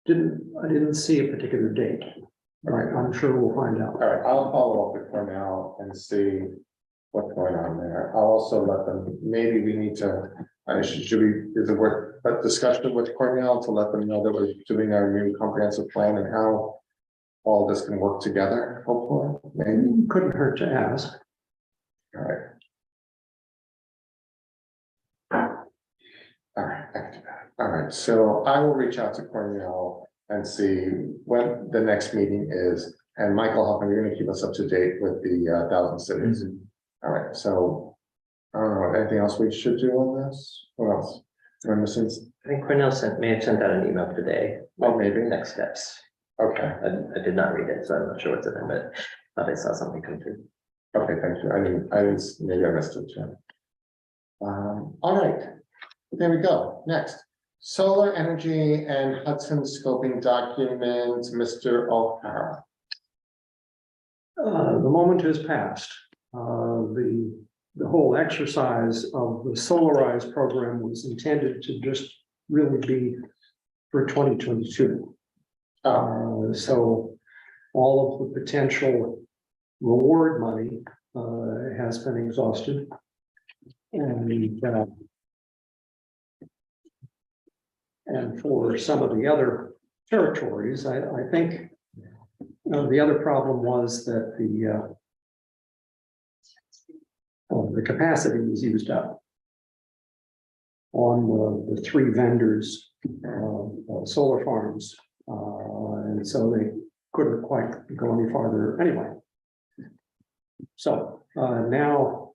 didn't see a particular date, but I'm sure we'll find out. all right, I'll follow up with Cornell and see what's going on there. I'll also let them, maybe we need to, is it worth a discussion with Cornell to let them know that we're doing our new comprehensive plan and how all this can work together, hopefully, maybe, Couldn't hurt to ask. all right. All right, I can do that. All right, so I will reach out to Cornell and see when the next meeting is. And Michael Hoffman, you're gonna keep us up to date with the Thousand Cities. All right, so I don't know, anything else we should do on this? What else? Am I missing? I think Cornell may have sent out an email today. Oh, maybe. Next steps. Okay, I did not read it, so I'm not sure what's in it, but thought I saw something come through. okay, thank you. Maybe I missed it, Jim. All right, there we go. Next, solar energy and Hudson scoping document, Mr. O'Hara. The moment has passed. The whole exercise of the Solarize program was intended to just really be for 2022. So all of the potential reward money has been exhausted. And for some of the other territories, I think the other problem was that the capacity was used up on the three vendors, solar farms. And so they couldn't quite go any farther anyway. So now,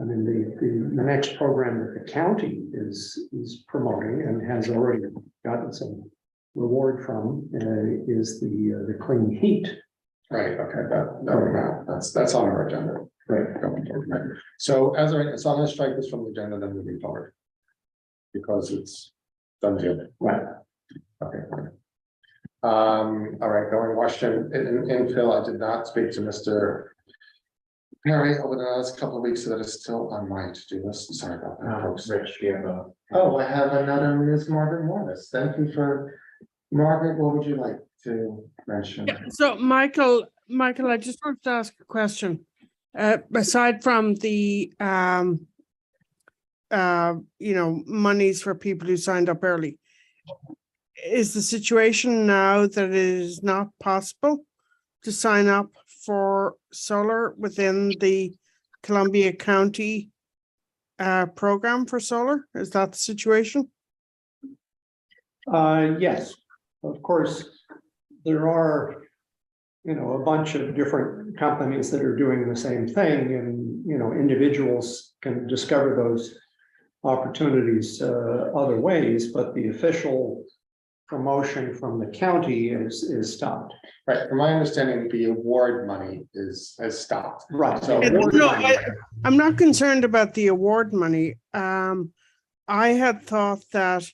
I mean, the next program that the county is promoting and has already gotten some reward from is the clean heat. Right, okay, that's on our agenda. Right. So so I'm gonna strike this from the agenda, then moving forward. Because it's done deal. Right. Okay, fine. All right, going Washington, in Phil, I did not speak to Mr. Perry over the last couple of weeks, so that is still on my to-do list. Sorry about that, folks. Rich, you have a. Oh, I have another Ms. Margaret Morris. Thank you for, Margaret, what would you like to mention? So Michael, I just wanted to ask a question. Aside from the, monies for people who signed up early, is the situation now that it is not possible to sign up for solar within the Columbia County program for solar? Is that the situation? Yes, of course, there are, a bunch of different companies that are doing the same thing, and, individuals can discover those opportunities other ways, but the official promotion from the county is stopped. Right, from my understanding, the award money has stopped. Right. So- No, I'm not concerned about the award money. I had thought that,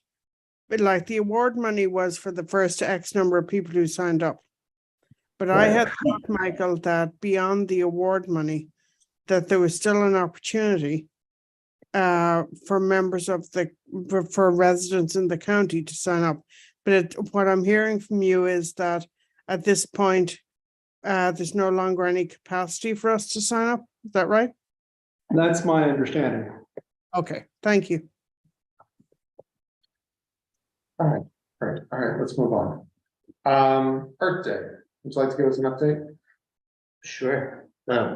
like, the award money was for the first X number of people who signed up. But I had thought, Michael, that beyond the award money, that there was still an opportunity for members of for residents in the county to sign up. But what I'm hearing from you is that at this point, there's no longer any capacity for us to sign up. Is that right? That's my understanding. Okay, thank you. All right, let's move on. Earth Day, would you like to give us an update? Sure.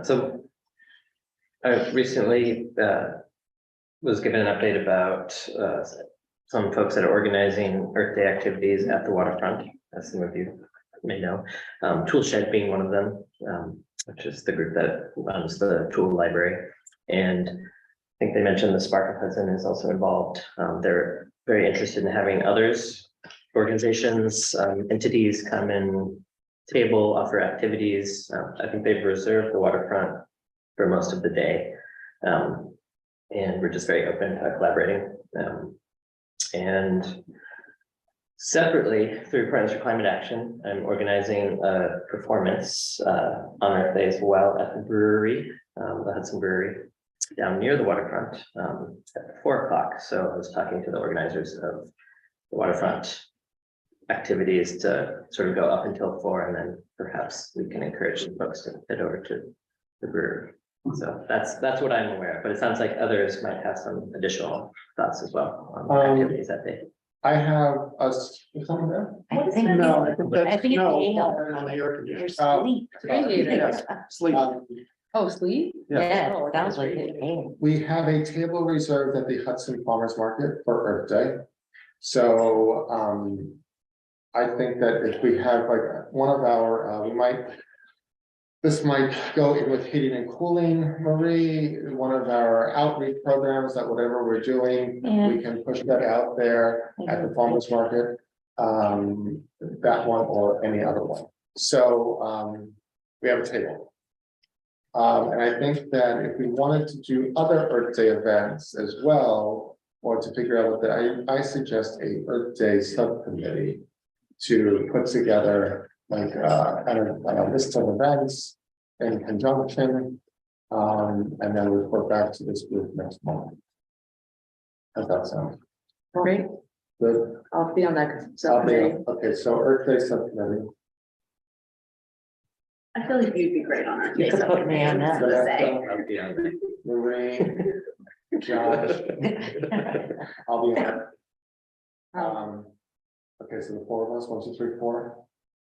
So I recently was given an update about some folks that are organizing Earth Day activities at the waterfront, as some of you may know. Toolshed being one of them, which is the group that runs the tool library. And I think they mentioned the Spark of Hudson is also involved. They're very interested in having others, organizations, entities come and table, offer activities. I think they've reserved the waterfront for most of the day. And we're just very open to collaborating. And separately, through Partners for Climate Action, I'm organizing a performance on Earth Day as well at the brewery, the Hudson Brewery, down near the waterfront at 4 o'clock. So I was talking to the organizers of the waterfront activities to sort of go up until 4, and then perhaps we can encourage some folks to head over to the brewery. So that's what I'm aware of, but it sounds like others might have some additional thoughts as well on activities that day. I have us, is someone there? I think No, it's- I think that's, I think it's no, ale. on the air Your conditioning. sleep. Yes, sleep. Oh, sleep? Yeah, it sounds like it. Ale. We have a table reserved at the Hudson Farmers Market for Earth Day. So, I think that if we have like one of our, this might go in with heating and cooling, Marie, one of our outreach programs, that whatever we're doing, we can push that out there at the farmers market. That one or any other one. So, we have a table. And I think that if we wanted to do other Earth Day events as well, or to figure out what I suggest a Earth Day subcommittee to put together like a list of events in conjunction. And then report back to this group next month. How's that sound? Great. Good. I'll be on that. I'll be on. Okay, so Earth Day subcommittee. I feel like you'd be great on our. You could put me on that. Vanessa, Marie, Josh, I'll be on. Okay, so the 4 of us, 1, 2, 3, 4.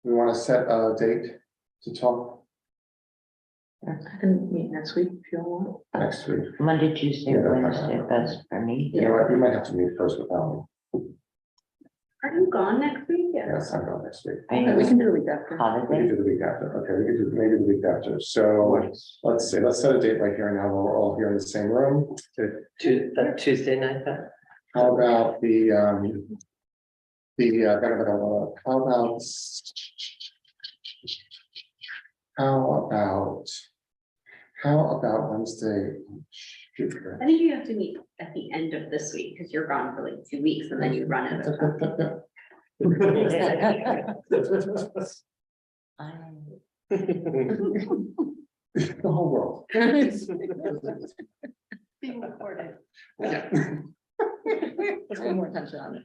We want to set a date to talk I can meet next week if you want. next week. Monday, Tuesday, Yeah. Wednesday, best for me. You know what, you might have to meet first with Ellen. Are you gone next week? Yes, I'm going next week. I We know can do the week after. We can holiday. do the week after. Okay, we can do maybe the week after. So let's see, let's set a date right here now where we're all here in the same room. Tuesday night, How about the how about Wednesday? I think you have to meet at the end of this week, because you're gone for like 2 weeks and then you run it. The whole world. Being recorded. Yeah. Let's pay more attention on it.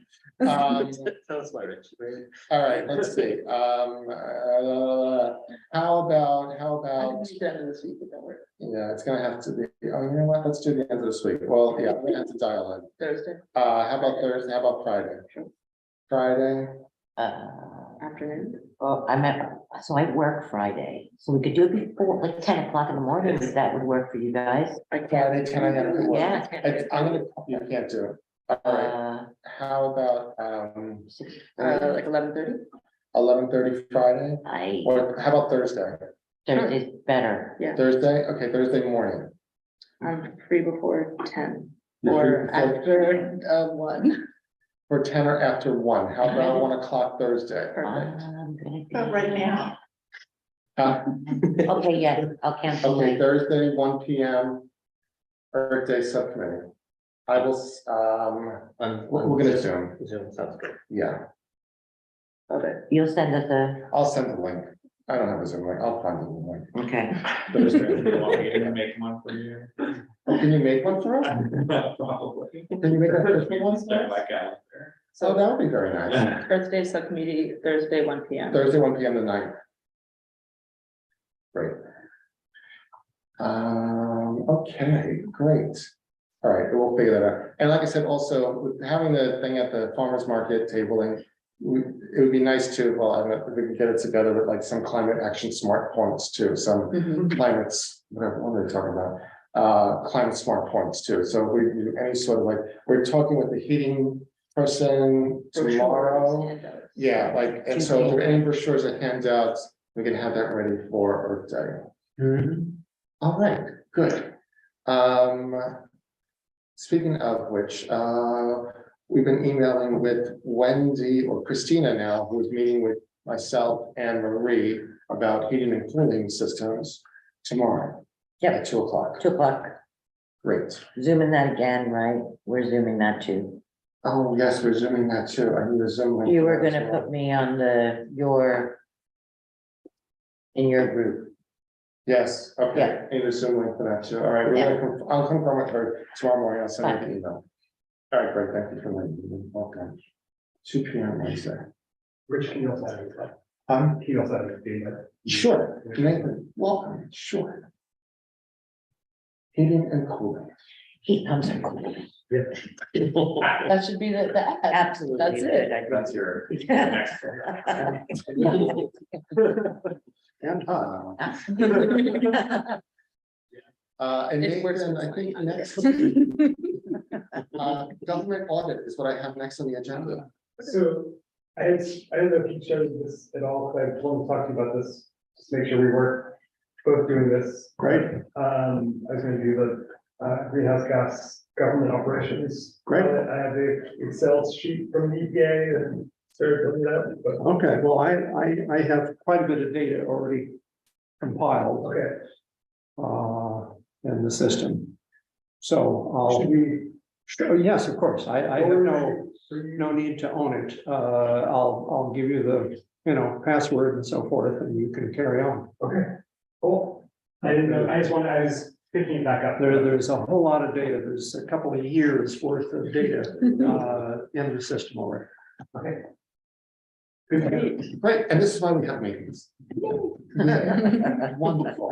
Tell us why, Rich. All right, let's see, how about, I can make that in this week if that works. yeah, it's gonna have to be, oh, you know what, let's do the end of this week, well, yeah, we're gonna have to dial in. Thursday How about Thursday, how about Friday? Friday, afternoon. Well, so I work Friday, so we could do it before, like 10 o'clock in the morning, if that would work for you guys. Friday, 10 a.m. Yeah. I'm gonna, you can't do it, all right, how about, 6:30. Like 11:30. 11:30 Friday, or how about Thursday? Thursday's better. Yeah, Thursday, okay, Thursday morning. I'm free before 10 You're or free before- after 1. For 10 or after 1, how about 1 o'clock Thursday? Perfect. I'm gonna be- But right now. Okay, yeah, I'll cancel. Okay, my- Thursday, 1 p.m. Earth Day Subcommittee. I will, we're gonna Zoom, Zoom sounds good. yeah, Okay. You'll send us a, I'll send the link. I don't have a Zoom link, I'll find the link. okay. Thursday, do you want me to make one for you? Oh, can you make one for us? Probably. Can you make a Christmas one? Check my calendar. So that would be very nice. Earth Day subcommittee, Thursday, 1 p.m. Thursday, 1 p.m. the 9th. Great. Okay, great. All right, we'll figure that out. And like I said, also with having the thing at the farmer's market tabling, it would be nice to, well, I don't know if we could get it together with like some climate action smart points too, some Mhm. climates, whatever, what are we talking about? Climate smart points too. So we do any sort of like, we're talking with the heating person tomorrow. Handouts. Yeah, like, and so if there are any brochures or handouts, we can have that ready for Earth Day. All right, good. Speaking of which, we've been emailing with Wendy or Christina now, who's meeting with myself and Marie about heating and cooling systems tomorrow. Yep. At 2 o'clock. 2 o'clock, Great. zooming that again, right? We're zooming that too. Oh, yes, we're zooming that too. I need a Zoom link. You for were that gonna as well. put me on in your group. Yes, okay, Yeah. I need a Zoom link for that too. All right, I'll confirm with her tomorrow morning. I'll send you the email. All right, great, thank you for letting me. Welcome. 2 p.m. Wednesday. Rich, can you also add it? Um, He also added data. sure, Nathan, welcome, sure. Heating and cooling. Heat pumps are cool. That should be the ad. Absolutely. That's it. That's your next. And, and It works Nathan, with I think mine. next, government audit is what I have next on the agenda. So I don't know if you showed this at all, but I wanted to talk to you about this, just to make sure we weren't both doing this. Great, I was gonna do the greenhouse gas government operations. Great. I have the Excel sheet from the EPA and started filling it out, but okay, well, I have quite a bit of data already compiled, okay. in the system. So I'll. Should we? Sure, yes, of course, I have no need to own it. I'll give you the, password and so forth, and you can carry on. Okay, cool. I didn't know, I was picking it back up. There's a whole lot of data. There's a couple of years worth of data, in the system already. Okay. Good to know. Great, and this is why we have meetings. Yeah, wonderful.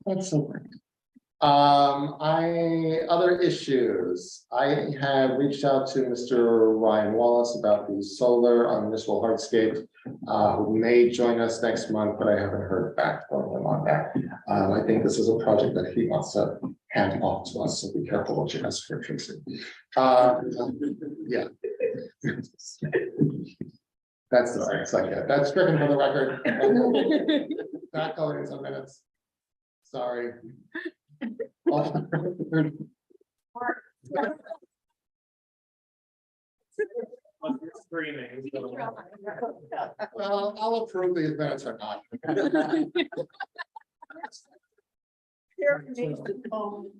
That's so great. Other issues, I have reached out to Mr. Ryan Wallace about the solar on municipal hardscape. Who may join us next month, but I haven't heard back from him on that. I think this is a project that he wants to hand off to us, so be careful what you ask for, Tracy. Yeah. That's the sense I get. That's stricken for the record. Back going in some minutes. Sorry. Off the record. Screaming. Well, I'll approve these minutes or not.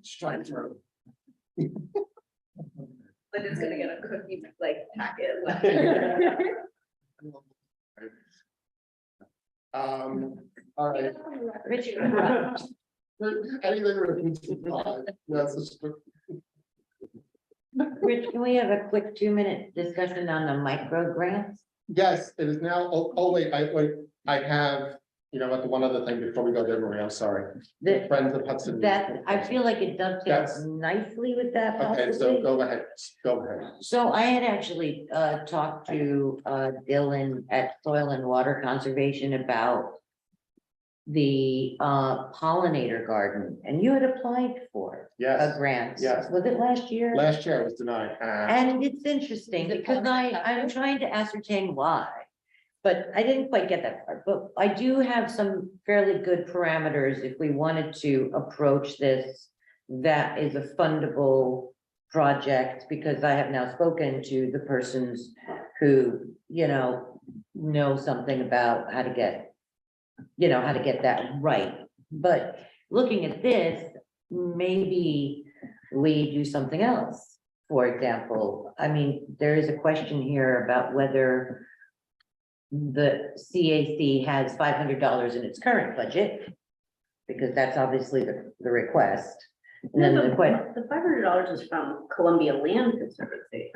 Strike through. But it's gonna get a cookie like packet. All right. Richard, Anything with that's Rich, can we have a quick 2-minute discussion on the micro grants? yes, it is now, wait, I have, you know what, the one other thing before we go there, Marie, I'm sorry. The- Friends of Hudson. That, I feel like it That's- dovetails nicely with that Okay, so possibly. go ahead, go ahead. So I had actually talked to Dylan at Soil and Water Conservation about the pollinator garden, and you had applied for a Yes, grant. yes. Was it last year? last year I was denied. And it's interesting Is it because I'm trying to ascertain why. But I didn't quite get that part, but I do have some fairly good parameters if we wanted to approach this. That is a fundable project, because I have now spoken to the persons who, know something about how to get. How to get that right, but looking at this, maybe we do something else. For example, I mean, there is a question here about whether the CAC has $500 in its current budget, because that's obviously the request. And then the question, The $500 is from Columbia Land Conservancy.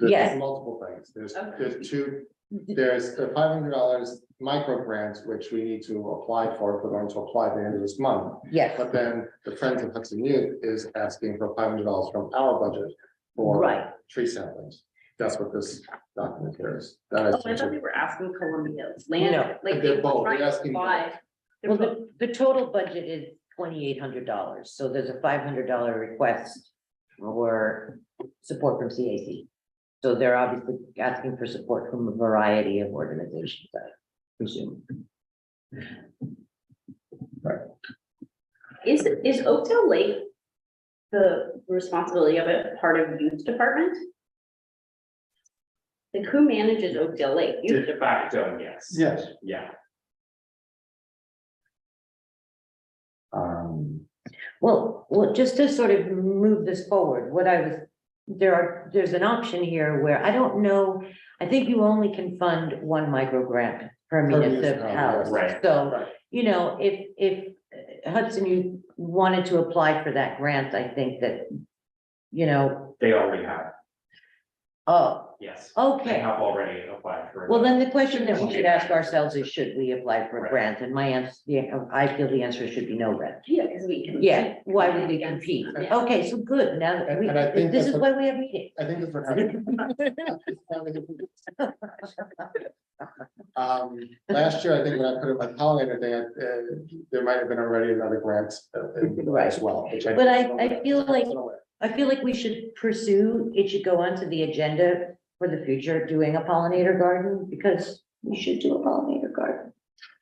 Yes. Multiple things, Okay. there's two, there's the $500 micro grants, which we need to apply for, if we're going to apply at the end of this month. yes, But then the Friends of Hudson Youth is asking for $500 from our budget for right. tree samplings. That's what this document here is. That Oh, is- I thought we were asking Columbia No, Land, like. they're they both. were trying They're to asking apply. Well, the total budget is $2,800, so there's a $500 request for support from CAC. So they're obviously asking for support from a variety of organizations, I presume. Is Oakdale Lake the responsibility of it part of youth department? Like, who manages Oakdale Lake? Youth De department. facto, yes. Yes. Yeah. Well, just to sort of move this forward, there's an option here where I don't know, I think you only can fund one micro grant per municipality. Right. So, Right. if Hudson, you wanted to apply for that grant, I think that, They already have, oh, yes. They okay. have already applied for. Well, then the question that we should ask ourselves is, should we apply for a Right. grant? And my answer, I feel the answer should be no then. Yeah, because we can. Yeah, why would we compete? Yeah. Okay, so good, now that And I think this that's is what- why we have meetings. I think that's what happened. Last year, I think when I put it my pollinator thing, there might have been already another grant as well. which But I feel like we should pursue, it should go onto the agenda for the future, doing a pollinator garden, because we should do a pollinator garden.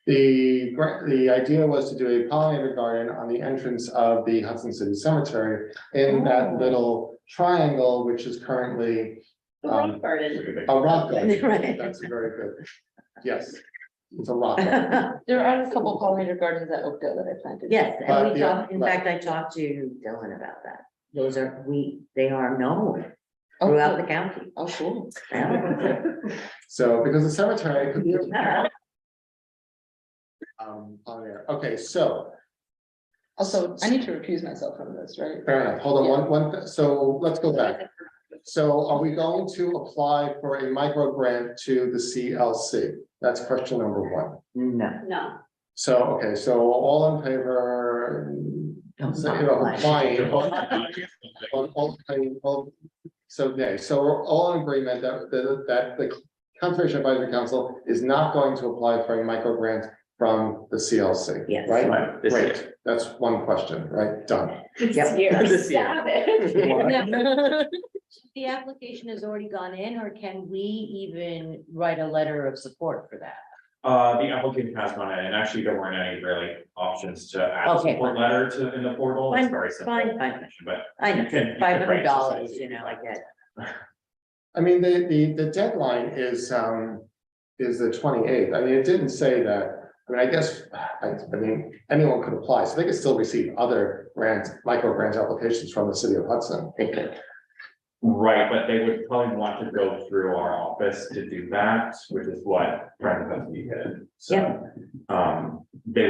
The idea was to do a pollinator garden on the entrance of the Hudson City Cemetery in Oh. that little triangle, which is currently The rock garden. a rock garden. Right. That's very good. Yes, it's a rock garden. There are a couple pollinator gardens at Oakdale that I planted. Yes, and But we yeah, talked, in right. fact, I talked to Dylan about that. Those are, they are known Oh, throughout the cool. county. Oh, cool. Yeah. So because the cemetery. Pollinator. Okay, so Also, I need to recuse myself from this, right? fair enough. Hold on, so let's go back. So are we going to apply for a micro grant to the CLC? That's question number one. No. No, So, okay, so all in favor? don't So, apply. applying, so, okay, so we're all in agreement that the Conservation Advisory Council is not going to apply for a micro grant from the CLC. Yes. Right? Right, this year. Great, that's one question, right? Done. Yep. you're This year. savage. Now, the application has already gone in, or can we even write a letter of support for that? The applicant has gone in, and actually there weren't any really options to add a Okay. support letter in the portal, it's Fine, very simple. fine. But I you know, can. you can $500, write to say I get it. I mean, the deadline is the 28th. I mean, it didn't say that. I mean, I guess, I mean, anyone could apply, so they could still receive other grants, micro grant applications from the city of Hudson. They could. Right, but they would probably want to go through our office to do that, which is what Friends of Hudson did. So, they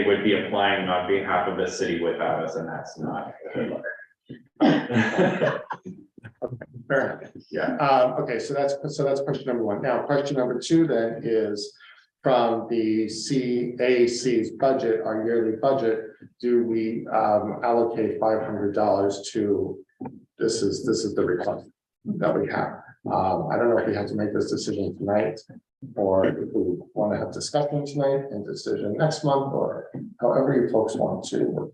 would be applying on behalf of the city without us, and that's not good. Fair enough. Yeah, Okay, so that's question number one. Now, question number two then is from the CAC's budget, our yearly budget, do we allocate $500 to, this is the request that we have. I don't know if we have to make this decision tonight, or if we want to have discussion tonight and decision next month, or however you folks want to.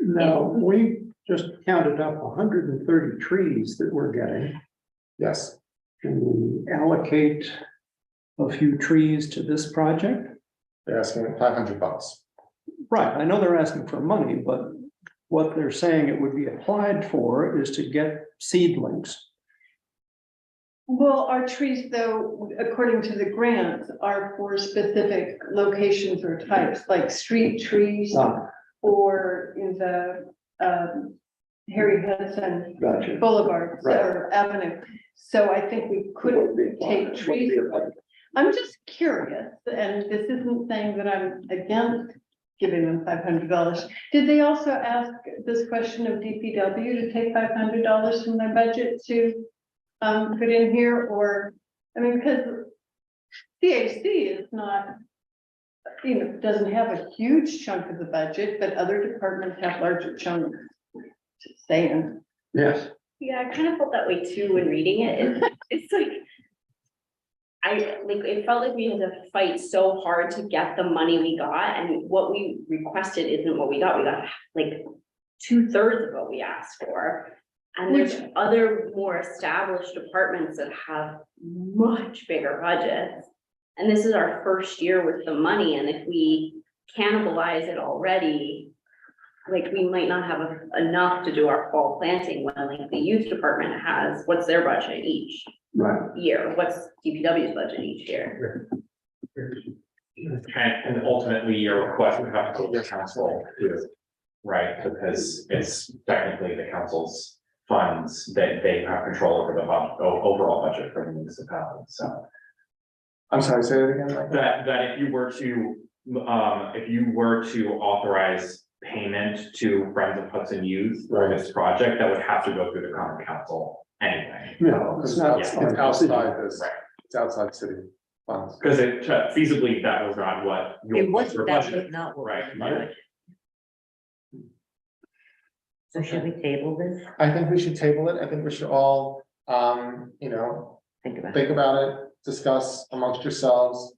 Now, we just counted up 130 trees that we're getting. Yes, Can we allocate a few trees to this project? they're asking $500. Right, I know they're asking for money, but what they're saying it would be applied for is to get seedlings. Well, our trees, though, according to the grants, are for specific locations or types, like street trees Ah, or in the Harry Hudson gotcha. Boulevard Right. or Avenue. So I think we couldn't take trees. I'm just curious, and this isn't saying that I'm against giving them $500. Did they also ask this question of DPW to take $500 from their budget to put in here, or, I mean, because CAC is not, you know, doesn't have a huge chunk of the budget, but other departments have larger chunks. Just saying. Yes. Yeah, I kind of felt that way too when reading it. It's like. It felt like we had to fight so hard to get the money we got, and what we requested isn't what we got. We got like 2/3 of what we asked for. And there's other more established departments that have much bigger budgets. And this is our first year with the money, and if we cannibalize it already, like we might not have enough to do our fall planting when like the youth department has, what's their budget each Right. year? What's DPW's budget each year? and ultimately your request would have to go to the council too, right? Because it's technically the council's funds that they have control over the overall budget for the municipality, so. I'm sorry, say it again. Mike? That if you were to authorize payment to Friends of Hudson Youth for this project, that would have to go through the common council anyway. No, Because it's not. it's outside this, Right. it's outside city funds. Because it feasibly, that was not what. your It wasn't, that was budget. not what. Right. was. So should we table this? I think we should table it. I think we should all, Think about it. think about it, discuss amongst yourselves.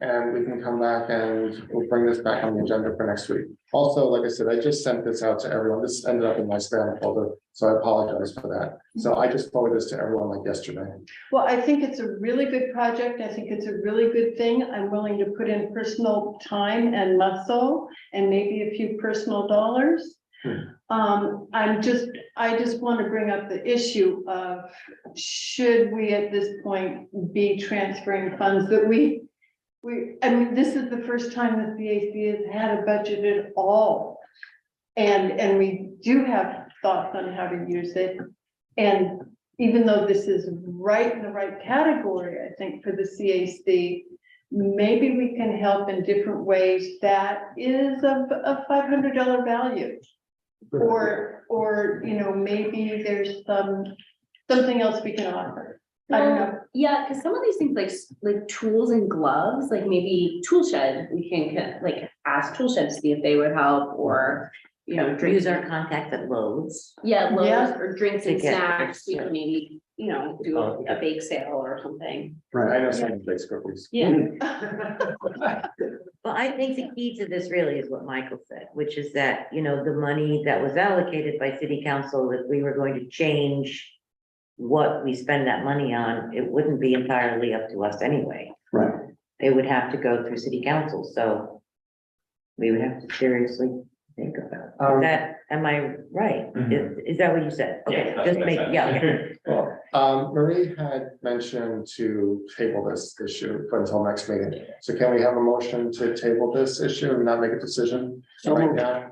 And we can come back and we'll bring this back on the agenda for next week. Also, like I said, I just sent this out to everyone. This ended up in my spam folder, so I apologize for that. So I just forwarded this to everyone like yesterday. Well, I think it's a really good project. I think it's a really good thing. I'm willing to put in personal time and muscle and maybe a few personal dollars. I just want to bring up the issue of, should we at this point be transferring funds that I mean, this is the first time the CAC has had a budget at all. And we do have thoughts on how to use it. And even though this is right in the right category, I think, for the CAC, maybe we can help in different ways that is of a $500 value. Or, maybe there's something else we can offer. I don't know. Yeah, because some of these things like tools and gloves, like maybe tool shed, we can like ask tool shed to see if they would help, or, drinks. Use our contacts at Lowe's. Yeah, Yeah. loaves or drinks and To get snacks, we things, can maybe, do a bake sale or something. I know some of these cookies. Yeah. Well, I think the key to this really is what Michael said, which is that, the money that was allocated by city council, if we were going to change what we spend that money on, it wouldn't be entirely up to us anyway. Right. It would have to go through city council, so we would have to seriously think about that. Am I right? Is that what you said? Yeah, Okay, that's just what I make, said. yeah, okay. Marie had mentioned to table this issue until next meeting. So can we have a motion to table this issue and not make a decision So right moved. now?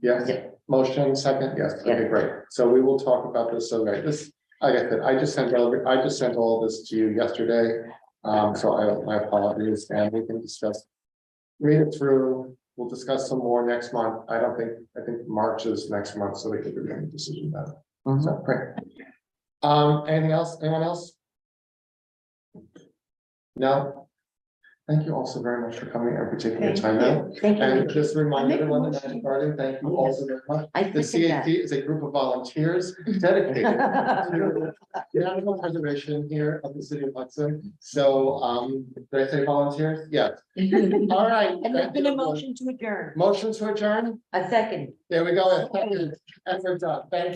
Yes, motion second, yes, okay, great. So we will talk about this, so right, this, like I said, I just sent all this to you yesterday. So my apologies, and we can discuss. Read it through, we'll discuss some more next month. I think March is next month, so we can make a decision then. Mhm. So, great. Anything else, anyone else? No? Thank you also very much for coming and for taking your time out. Thank you. And just remind I make a everyone, the motion. Magic Garden, thank you also very much. I The second that. CAC is a group of volunteers dedicated to the animal preservation here of the city of Hudson. So, did I say volunteers? Yes. All right. And there's thank been a you. motion to adjourn. Motion to adjourn? A second. There we go. And we're done. Thank you.